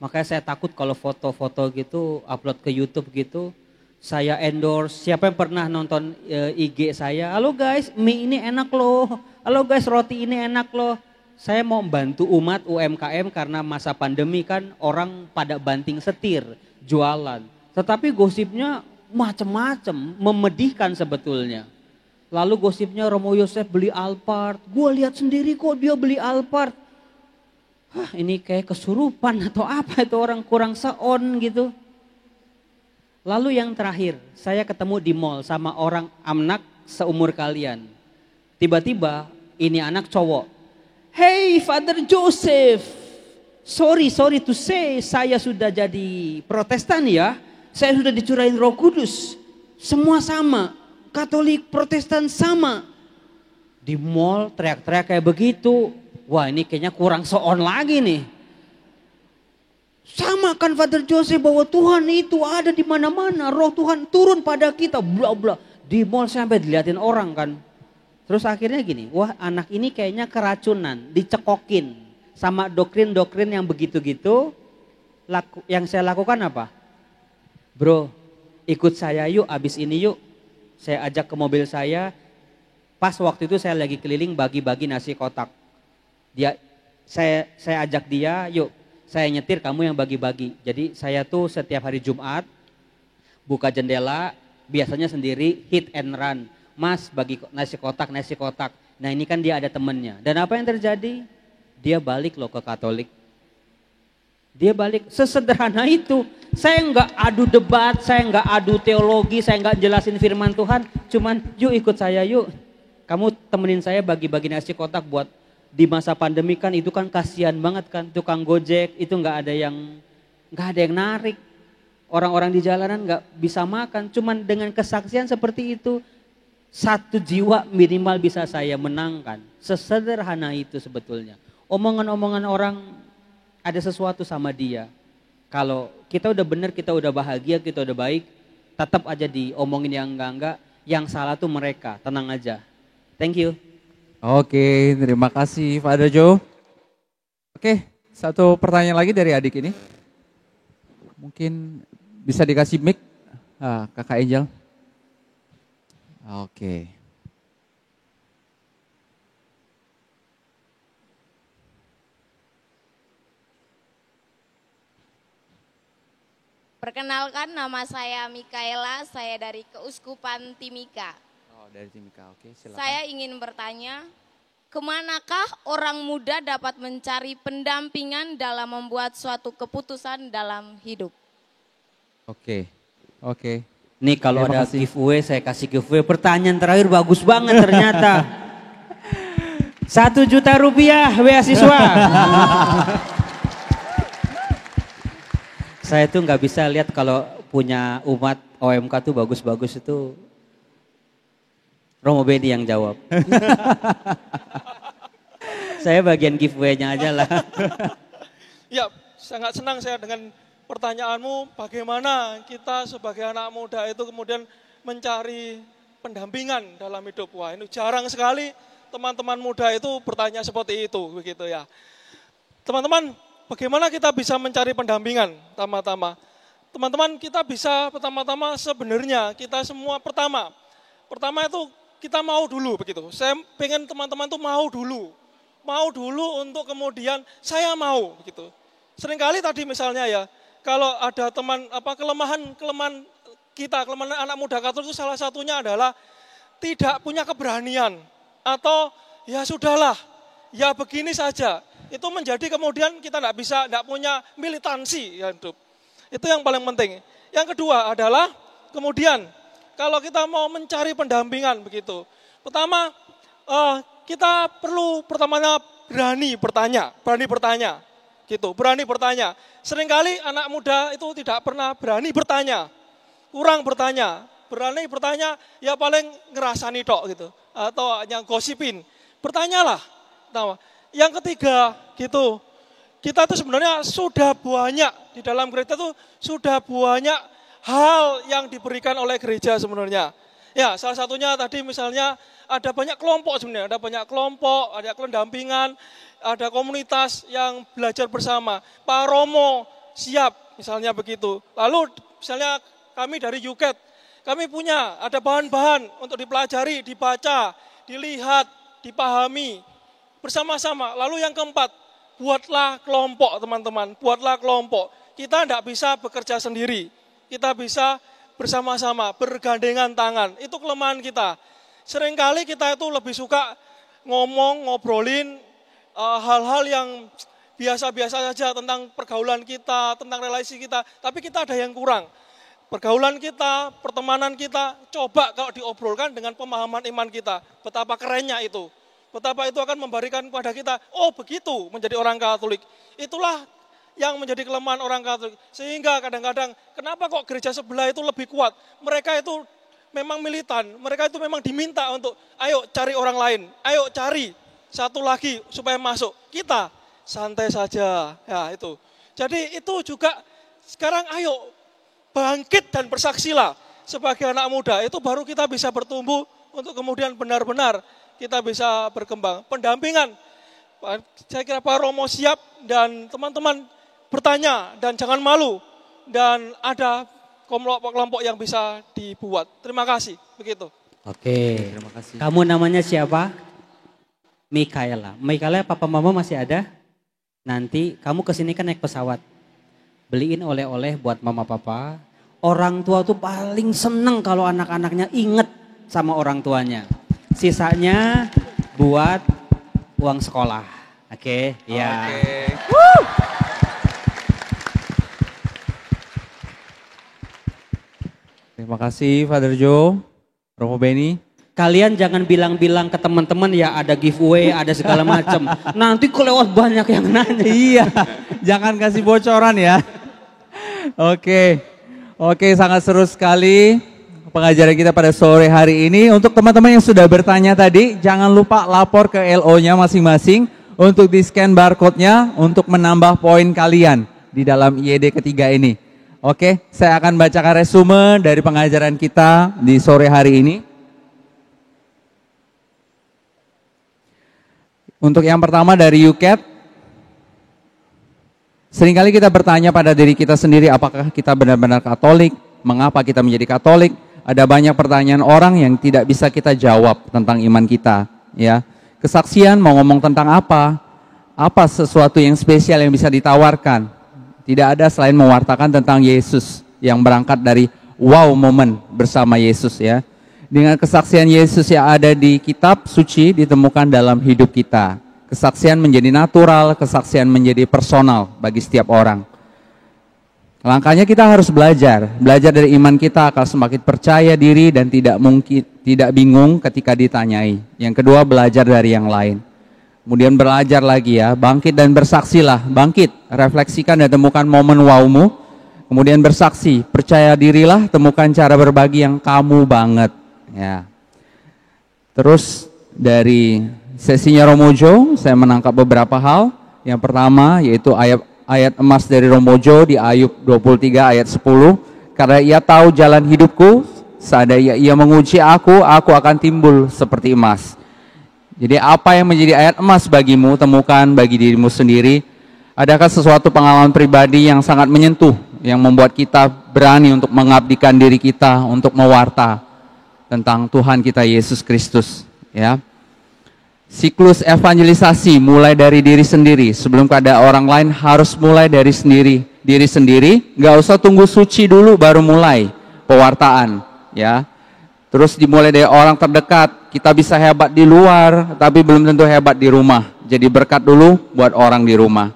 Makanya saya takut kalau foto-foto gitu upload ke YouTube gitu, saya endorse. Siapa yang pernah nonton IG saya? Halo guys, mie ini enak loh. Halo guys, roti ini enak loh. Saya mau bantu umat UMKM karena masa pandemi kan orang pada banting setir, jualan. Tetapi gosipnya macam-macam, memedihkan sebetulnya. Lalu gosipnya Romo Yosef beli Alphard. Gue lihat sendiri kok dia beli Alphard. Ini kayak kesurupan atau apa itu, orang kurang seon gitu. Lalu yang terakhir, saya ketemu di mall sama orang anak seumur kalian. Tiba-tiba ini anak cowok. Hey Father Joseph, sorry to say saya sudah jadi Protestan ya. Saya sudah dicurahin Roh Kudus. Semua sama. Katolik, Protestan sama. Di mall teriak-teriak kayak begitu. Wah ini kayaknya kurang seon lagi nih. Sama kan Father Joseph bahwa Tuhan itu ada di mana-mana. Roh Tuhan turun pada kita. Bla bla. Di mall sampai dilihatin orang kan. Terus akhirnya gini. Wah anak ini kayaknya keracunan. Dicekokin. Sama doktrin-doktrin yang begitu-gitu. Yang saya lakukan apa? Bro, ikut saya yuk, abis ini yuk. Saya ajak ke mobil saya. Pas waktu itu saya lagi keliling bagi-bagi nasi kotak. Saya ajak dia, yuk saya nyetir, kamu yang bagi-bagi. Jadi saya tuh setiap hari Jumat buka jendela, biasanya sendiri hit and run. Mas bagi nasi kotak. Nah ini kan dia ada temennya. Dan apa yang terjadi? Dia balik loh ke Katolik. Dia balik, sesederhana itu. Saya nggak adu debat, saya nggak adu teologi, saya nggak jelasin firman Tuhan. Cuman yuk ikut saya yuk. Kamu temenin saya bagi-bagi nasi kotak buat di masa pandemi kan, itu kan kasihan banget kan. Tukang gojek itu nggak ada yang narik. Orang-orang di jalanan nggak bisa makan. Cuman dengan kesaksian seperti itu, satu jiwa minimal bisa saya menangkan. Sesederhana itu sebetulnya. Omongan-omongan orang ada sesuatu sama dia. Kalau kita udah benar, kita udah bahagia, kita udah baik, tetap aja diomongin yang enggak, yang salah tuh mereka, tenang aja. Thank you. Oke, terima kasih Father Joe. Oke, satu pertanyaan lagi dari adik ini. Mungkin bisa dikasih mic, Kakak Angel. Oke. Perkenalkan, nama saya Mikaela, saya dari Keuskupan Timika. Oh, dari Timika. Oke, silakan. Saya ingin bertanya, kemanakah orang muda dapat mencari pendampingan dalam membuat suatu keputusan dalam hidup? Oke. Nih kalau Terima ada kasih. giveaway, saya kasih giveaway. Pertanyaan terakhir bagus banget ternyata. 1 juta rupiah beasiswa. Saya tuh nggak bisa lihat kalau punya umat OMK tuh bagus-bagus itu. Romo Beni yang jawab. Saya bagian giveaway-nya aja lah. Ya, sangat senang saya dengan pertanyaanmu, bagaimana kita sebagai anak muda itu kemudian mencari pendampingan dalam hidup. Wah, ini jarang sekali teman-teman muda itu bertanya seperti itu, begitu ya. Teman-teman, bagaimana kita bisa mencari pendampingan? Teman-teman, kita bisa pertama-tama sebenarnya kita semua pertama itu kita mau dulu begitu. Saya pengen teman-teman tuh mau dulu untuk kemudian saya mau begitu. Seringkali tadi misalnya ya, kalau ada kelemahan anak muda Katolik itu salah satunya adalah tidak punya keberanian atau ya sudahlah, ya begini saja. Itu menjadi kemudian kita tidak punya militansi ya hidup. Itu yang paling penting. Yang kedua adalah kemudian kalau kita mau mencari pendampingan begitu. Pertama kita perlu pertamanya berani bertanya. Gitu, berani bertanya. Seringkali anak muda itu tidak pernah berani bertanya. Kurang bertanya. Berani bertanya ya paling ngerasani tok gitu atau yang gosipin. Bertanyalah. Nah, yang ketiga gitu. Kita tuh sebenarnya sudah banyak di dalam gereja tuh sudah banyak hal yang diberikan oleh gereja sebenarnya. Ya, salah satunya tadi misalnya ada banyak kelompok sebenarnya, ada pendampingan, ada komunitas yang belajar bersama. Pak Romo siap misalnya begitu. Lalu misalnya kami dari UKET, kami punya ada bahan-bahan untuk dipelajari, dibaca, dilihat, dipahami bersama-sama. Lalu yang keempat, buatlah kelompok teman-teman, buatlah kelompok. Kita tidak bisa bekerja sendiri, kita bisa bersama-sama, bergandengan tangan. Itu kelemahan kita. Seringkali kita itu lebih suka ngobrolin hal-hal yang biasa-biasa saja tentang pergaulan kita, tentang relasi kita. Tapi kita ada yang kurang. Pergaulan kita, pertemanan kita, coba kalau diobrolkan dengan pemahaman iman kita. Betapa kerennya itu. Betapa itu akan memberikan kepada kita, oh begitu menjadi orang Katolik. Itulah yang menjadi kelemahan orang Katolik. Sehingga kadang-kadang, kenapa kok gereja sebelah itu lebih kuat? Mereka itu memang militan, mereka itu memang diminta untuk, ayo cari orang lain, ayo cari satu lagi supaya masuk. Kita santai saja, ya itu. Jadi itu juga sekarang ayo bangkit dan bersaksilah sebagai anak muda. Itu baru kita bisa bertumbuh untuk kemudian benar-benar kita bisa berkembang. Pendampingan, saya kira Pak Romo siap dan teman-teman bertanya dan jangan malu. Dan ada kelompok-kelompok yang bisa dibuat. Terima kasih, begitu. Oke, terima kasih. Kamu namanya siapa? Mikaela. Mikaela, papa mama masih ada? Nanti kamu kesini kan naik pesawat. Beliin oleh-oleh buat mama papa. Orang tua tuh paling seneng kalau anak-anaknya inget sama orang tuanya. Sisanya buat uang sekolah. Oke, ya. Terima kasih Father Joe, Romo Beni. Kalian jangan bilang-bilang ke teman-teman ya ada giveaway, ada segala macam. Nanti kelewat banyak yang nanya. Iya, jangan kasih bocoran ya. Oke, sangat seru sekali pengajaran kita pada sore hari ini. Untuk teman-teman yang sudah bertanya tadi, jangan lupa lapor ke LO-nya masing-masing untuk di-scan barcode-nya untuk menambah poin kalian di dalam IED ketiga ini. Oke, saya akan bacakan resume dari pengajaran kita di sore hari ini. Untuk yang pertama dari UKET, seringkali kita bertanya pada diri kita sendiri apakah kita benar-benar Katolik, mengapa kita menjadi Katolik. Ada banyak pertanyaan orang yang tidak bisa kita jawab tentang iman kita. Ya, kesaksian mau ngomong tentang apa? Apa sesuatu yang spesial yang bisa ditawarkan? Tidak ada selain mewartakan tentang Yesus. yang berangkat dari wow moment bersama Yesus ya. Dengan kesaksian Yesus yang ada di kitab suci ditemukan dalam hidup kita. Kesaksian menjadi natural, kesaksian menjadi personal bagi setiap orang. Langkahnya kita harus belajar dari iman kita akan semakin percaya diri dan tidak bingung ketika ditanyai. Yang kedua, belajar dari yang lain. Kemudian belajar lagi ya, bangkit dan bersaksilah, bangkit, refleksikan dan temukan momen wowmu. Kemudian bersaksi, percaya dirilah, temukan cara berbagi yang kamu banget. Ya. Terus dari sesinya Romojo, saya menangkap beberapa hal. Yang pertama yaitu ayat emas dari Romojo di Ayub 23 ayat 10. Karena ia tahu jalan hidupku, seandainya ia menguji aku akan timbul seperti emas. Jadi apa yang menjadi ayat emas bagimu, temukan bagi dirimu sendiri. Adakah sesuatu pengalaman pribadi yang sangat menyentuh, yang membuat kita berani untuk mengabdikan diri kita untuk mewarta tentang Tuhan kita Yesus Kristus, ya. Siklus evangelisasi mulai dari diri sendiri. Sebelum ada orang lain harus mulai dari diri sendiri. Nggak usah tunggu suci dulu baru mulai pewartaan, ya. Terus dimulai dari orang terdekat. Kita bisa hebat di luar, tapi belum tentu hebat di rumah. Jadi berkat dulu buat orang di rumah.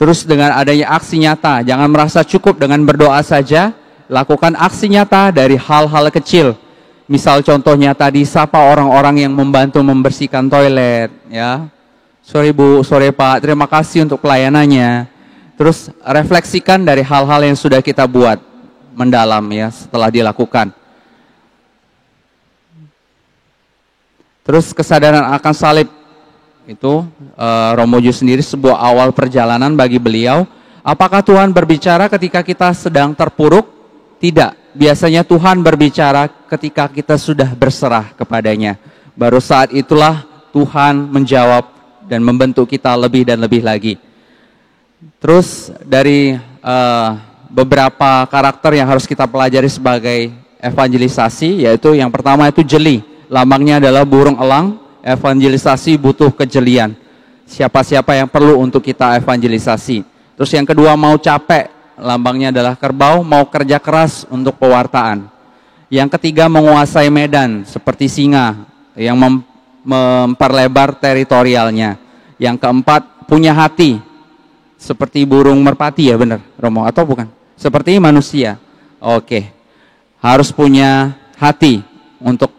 Terus dengan adanya aksi nyata, jangan merasa cukup dengan berdoa saja. Lakukan aksi nyata dari hal-hal kecil. Misal contohnya tadi sapa orang-orang yang membantu membersihkan toilet, ya. Sore Bu, sore Pak, terima kasih untuk pelayanannya. Terus refleksikan dari hal-hal yang sudah kita buat mendalam ya setelah dilakukan. Terus kesadaran akan salib itu Romojo sendiri sebuah awal perjalanan bagi beliau. Apakah Tuhan berbicara ketika kita sedang terpuruk? Tidak. Biasanya Tuhan berbicara ketika kita sudah berserah kepadanya. Baru saat itulah Tuhan menjawab dan membentuk kita lebih dan lebih lagi. Terus dari beberapa karakter yang harus kita pelajari sebagai evangelisasi, yaitu yang pertama itu jeli. Lambangnya adalah burung elang. Evangelisasi butuh kejelian. Siapa-siapa yang perlu untuk kita evangelisasi. Terus yang kedua mau capek. Lambangnya adalah kerbau, mau kerja keras untuk pewartaan. Yang ketiga menguasai medan seperti singa yang memperlebar teritorialnya. Yang keempat punya hati seperti burung merpati ya benar Romo atau bukan? Seperti manusia. Oke. Harus punya hati untuk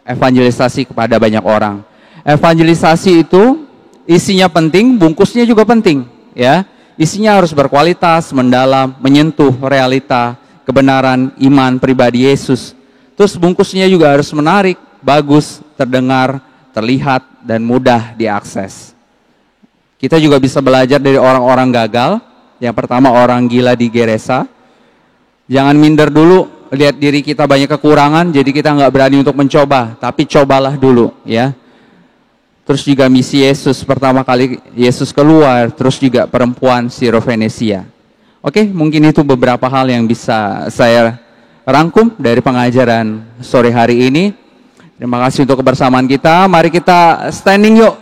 evangelisasi kepada banyak orang. Evangelisasi itu isinya penting, bungkusnya juga penting ya. Isinya harus berkualitas, mendalam, menyentuh realita, kebenaran, iman, pribadi Yesus. Terus bungkusnya juga harus menarik, bagus, terdengar, terlihat, dan mudah diakses. Kita juga bisa belajar dari orang-orang gagal. Yang pertama orang gila di Gerasa. Jangan minder dulu, lihat diri kita banyak kekurangan, jadi kita nggak berani untuk mencoba. Tapi cobalah dulu ya. Terus juga misi Yesus, pertama kali Yesus keluar, terus juga perempuan Syrovenesia. Oke, mungkin itu beberapa hal yang bisa saya rangkum dari pengajaran sore hari ini. Terima kasih untuk kebersamaan kita. Mari kita standing yuk.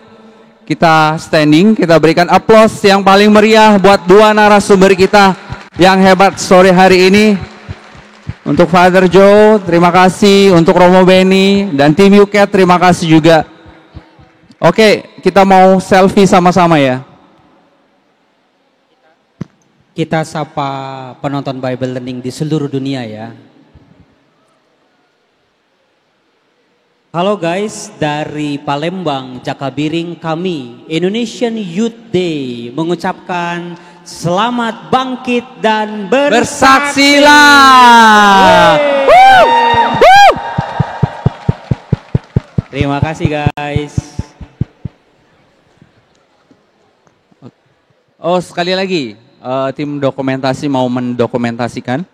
Kita standing, kita berikan aplaus yang paling meriah buat dua narasumber kita yang hebat sore hari ini. Untuk Father Joe, terima kasih. Untuk Romo Beni dan tim UCAT, terima kasih juga. Oke, kita mau selfie sama-sama ya. Kita sapa penonton Bible Learning di seluruh dunia ya. Halo guys, dari Palembang, Jakabiring kami, Indonesian Youth Day, mengucapkan selamat bangkit dan bersaksilah. Terima kasih guys. Oh, sekali lagi, tim dokumentasi mau mendokumentasikan.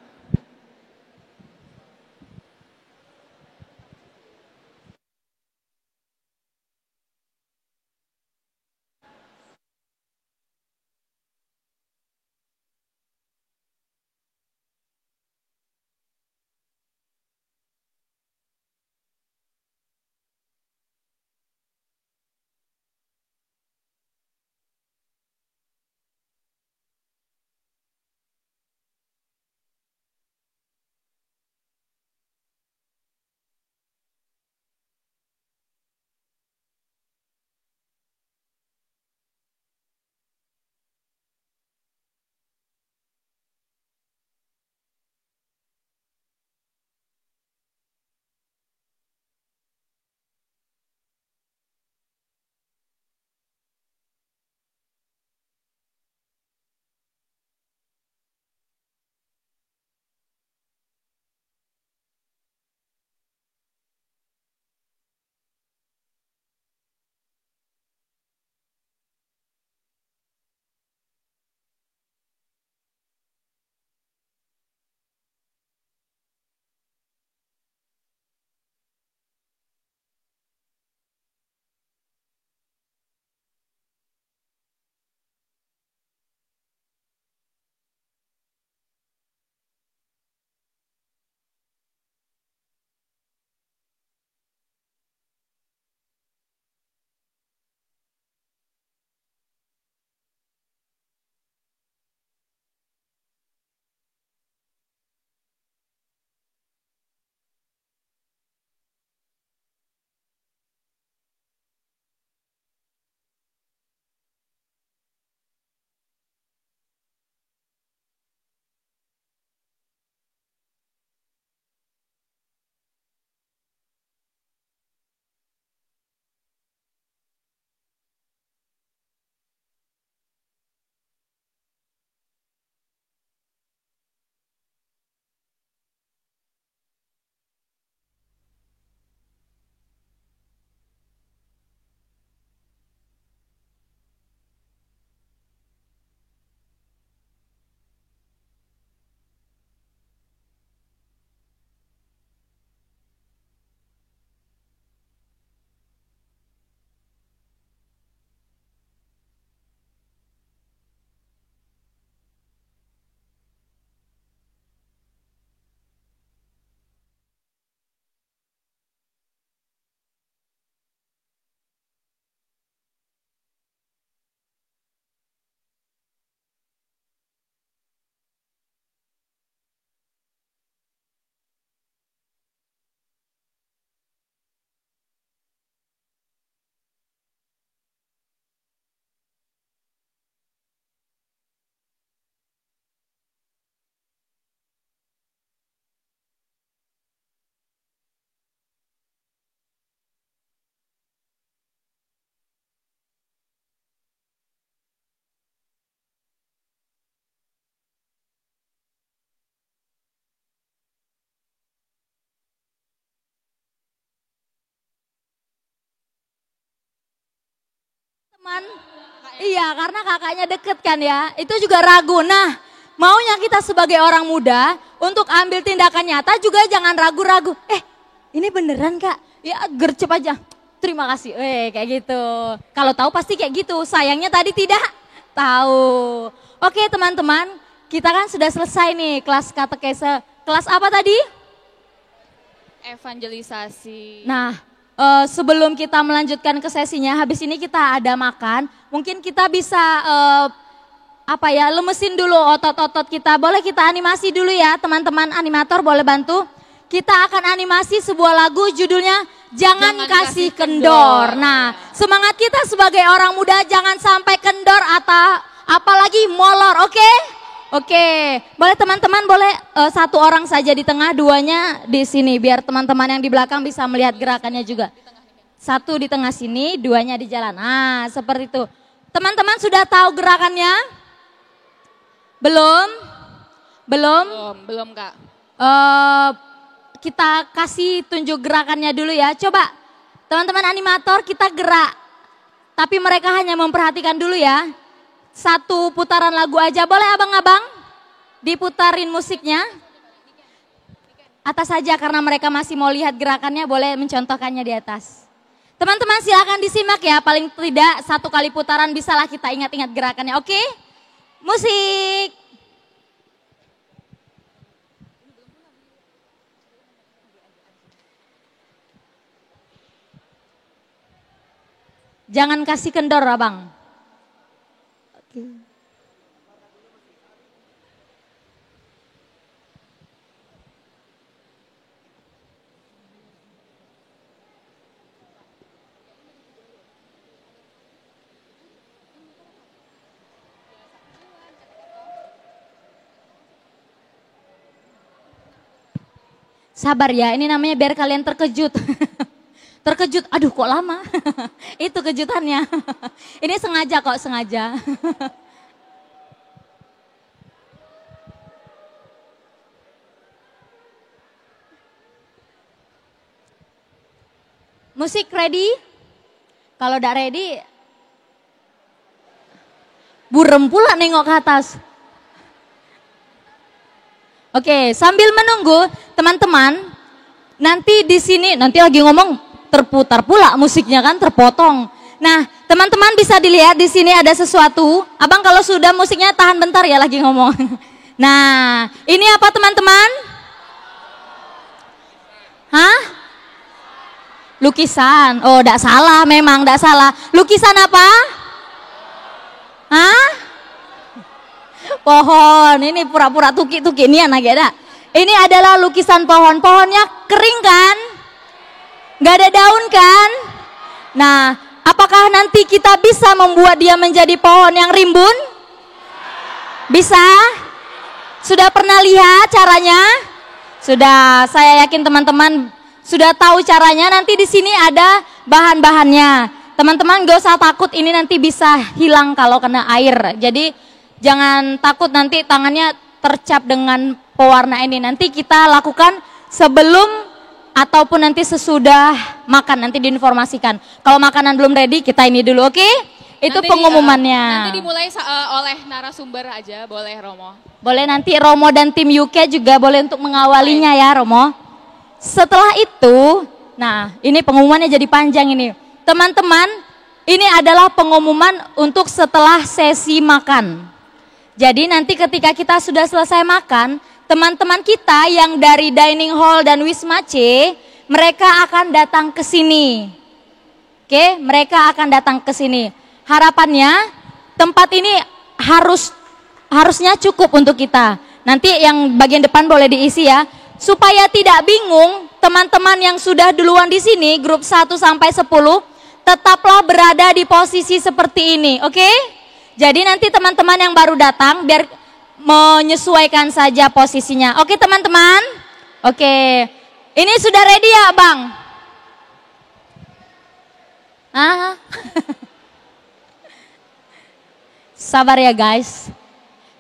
teman. Iya, karena kakaknya deket kan ya. Itu juga ragu. Nah, maunya kita sebagai orang muda untuk ambil tindakan nyata juga jangan ragu-ragu. Ini beneran Kak? Ya gercep aja. Terima kasih. Kayak gitu. Kalau tahu pasti kayak gitu. Sayangnya tadi tidak tahu. Oke teman-teman, kita kan sudah selesai nih kelas katekese. Kelas apa tadi? Evangelisasi. Nah, sebelum kita melanjutkan ke sesinya, habis ini kita ada makan. Mungkin kita bisa lemesin dulu otot-otot kita. Boleh kita animasi dulu ya, teman-teman animator boleh bantu. Kita akan animasi sebuah lagu judulnya Jangan Kasih Kendor. Nah, semangat kita sebagai orang muda jangan sampai kendor atau apalagi molor, oke? Oke, boleh teman-teman boleh satu orang saja di tengah, duanya di sini biar teman-teman yang di belakang bisa melihat gerakannya juga. Satu di tengah sini, duanya di jalan. Nah, seperti itu. Teman-teman sudah tahu gerakannya? Belum? Belum Kak. Kita kasih tunjuk gerakannya dulu ya. Coba teman-teman animator kita gerak. Tapi mereka hanya memperhatikan dulu ya. Satu putaran lagu aja. Boleh abang-abang diputarin musiknya? Atas saja karena mereka masih mau lihat gerakannya, boleh mencontohkannya di atas. Teman-teman silakan disimak ya. Paling tidak satu kali putaran bisalah kita ingat-ingat gerakannya. Oke? Musik. Jangan kasih kendor abang. Oke. Sabar ya, ini namanya biar kalian terkejut. Terkejut, aduh kok lama. Itu kejutannya. Ini sengaja kok, sengaja. Musik ready? Kalau udah ready, burem pula nengok ke atas. Oke, sambil menunggu teman-teman, nanti di sini nanti lagi ngomong terputar pula musiknya kan terpotong. Nah, teman-teman bisa dilihat di sini ada sesuatu. Abang kalau sudah musiknya tahan bentar ya lagi ngomong. Nah, ini apa teman-teman? Hah? Lukisan. Oh, enggak salah memang, enggak salah. Lukisan apa? Hah? Pohon. Ini pura-pura tuki-tuki ini anak ya. Ini adalah lukisan pohon. Pohonnya kering kan? Gak ada daun kan? Nah, apakah nanti kita bisa membuat dia menjadi pohon yang rimbun? Bisa? Sudah pernah lihat caranya? Sudah, saya yakin teman-teman sudah tahu caranya. Nanti di sini ada bahan-bahannya. Teman-teman gak usah takut, ini nanti bisa hilang kalau kena air. Jadi jangan takut nanti tangannya tercap dengan pewarna ini. Nanti kita lakukan sebelum ataupun nanti sesudah makan, nanti diinformasikan. Kalau makanan belum ready, kita ini dulu, oke? Itu nanti pengumumannya. Nanti dimulai oleh narasumber aja, boleh Romo? Boleh nanti Romo dan tim UK juga boleh untuk mengawalinya ya Romo. Setelah itu, nah ini pengumumannya jadi panjang ini. Teman-teman, ini adalah pengumuman untuk setelah sesi makan. Jadi nanti ketika kita sudah selesai makan, teman-teman kita yang dari dining hall dan Wisma C, mereka akan datang ke sini. Oke, mereka akan datang ke sini. Harapannya tempat ini harusnya cukup untuk kita. Nanti yang bagian depan boleh diisi ya. Supaya tidak bingung, teman-teman yang sudah duluan di sini, grup 1 sampai 10, tetaplah berada di posisi seperti ini, oke? Jadi nanti teman-teman yang baru datang biar menyesuaikan saja posisinya. Oke teman-teman? Oke. Ini sudah ready ya Bang? Sabar ya guys.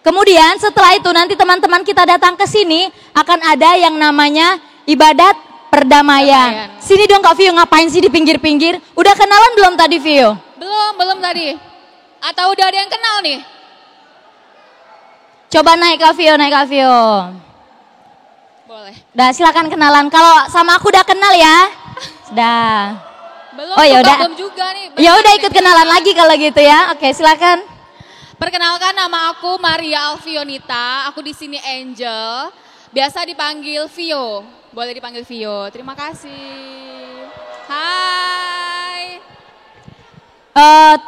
Kemudian setelah itu nanti teman-teman kita datang ke sini akan ada yang namanya ibadat perdamaian. Sini dong Kak Vio, ngapain sih di pinggir-pinggir? Udah kenalan belum tadi Vio? Belum. belum tadi? Atau udah ada yang kenal nih? Coba naik Kak Vio. Boleh. Udah silakan kenalan. Kalau sama aku udah kenal ya? Sudah. Belum, Oh ya udah. belum juga nih. Ya udah ikut kenalan lagi kalau gitu ya. Oke, silakan. Perkenalkan, nama aku Maria Alfionita. Aku di sini Angel. Biasa dipanggil Vio. Boleh dipanggil Vio. Terima kasih. Hai.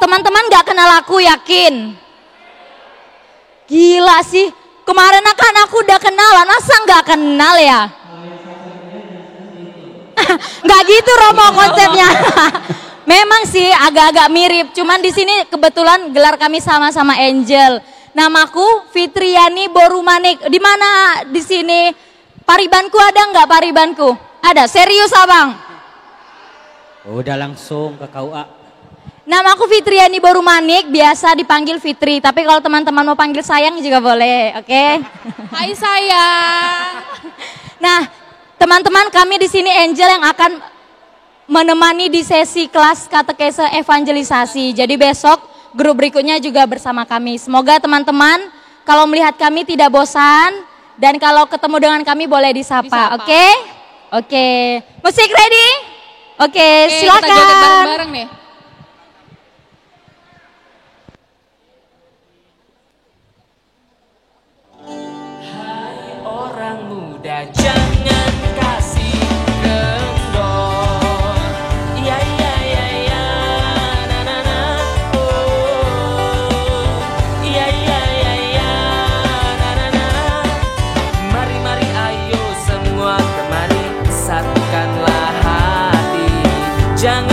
Teman-teman gak kenal aku, yakin? Gila sih. Kemarin kan aku udah kenalan, masa gak kenal ya? Gak gitu Romo konsepnya. Memang sih agak-agak mirip, cuman di sini kebetulan gelar kami sama-sama Angel. Namaku Fitriani Borumanik. Di mana di sini? Paribanku ada nggak paribanku? Ada. Serius abang? Udah langsung ke KUA. Namaku Fitriani Borumanik, biasa dipanggil Fitri. Tapi kalau teman-teman mau panggil sayang juga boleh, oke? Hai sayang. Nah, teman-teman kami di sini Angel yang akan menemani di sesi kelas katekese evangelisasi. Jadi besok grup berikutnya juga bersama kami. Semoga teman-teman kalau melihat kami tidak bosan dan kalau ketemu dengan kami boleh disapa, oke? Oke. Musik ready? Oke, silakan. Kita joget bareng-bareng nih. Orang muda jangan kasih kendor. Iya iya iya iya na na na. Oh. Iya iya iya iya na na na. Mari mari ayo semua kemari, satukanlah hati. Jangan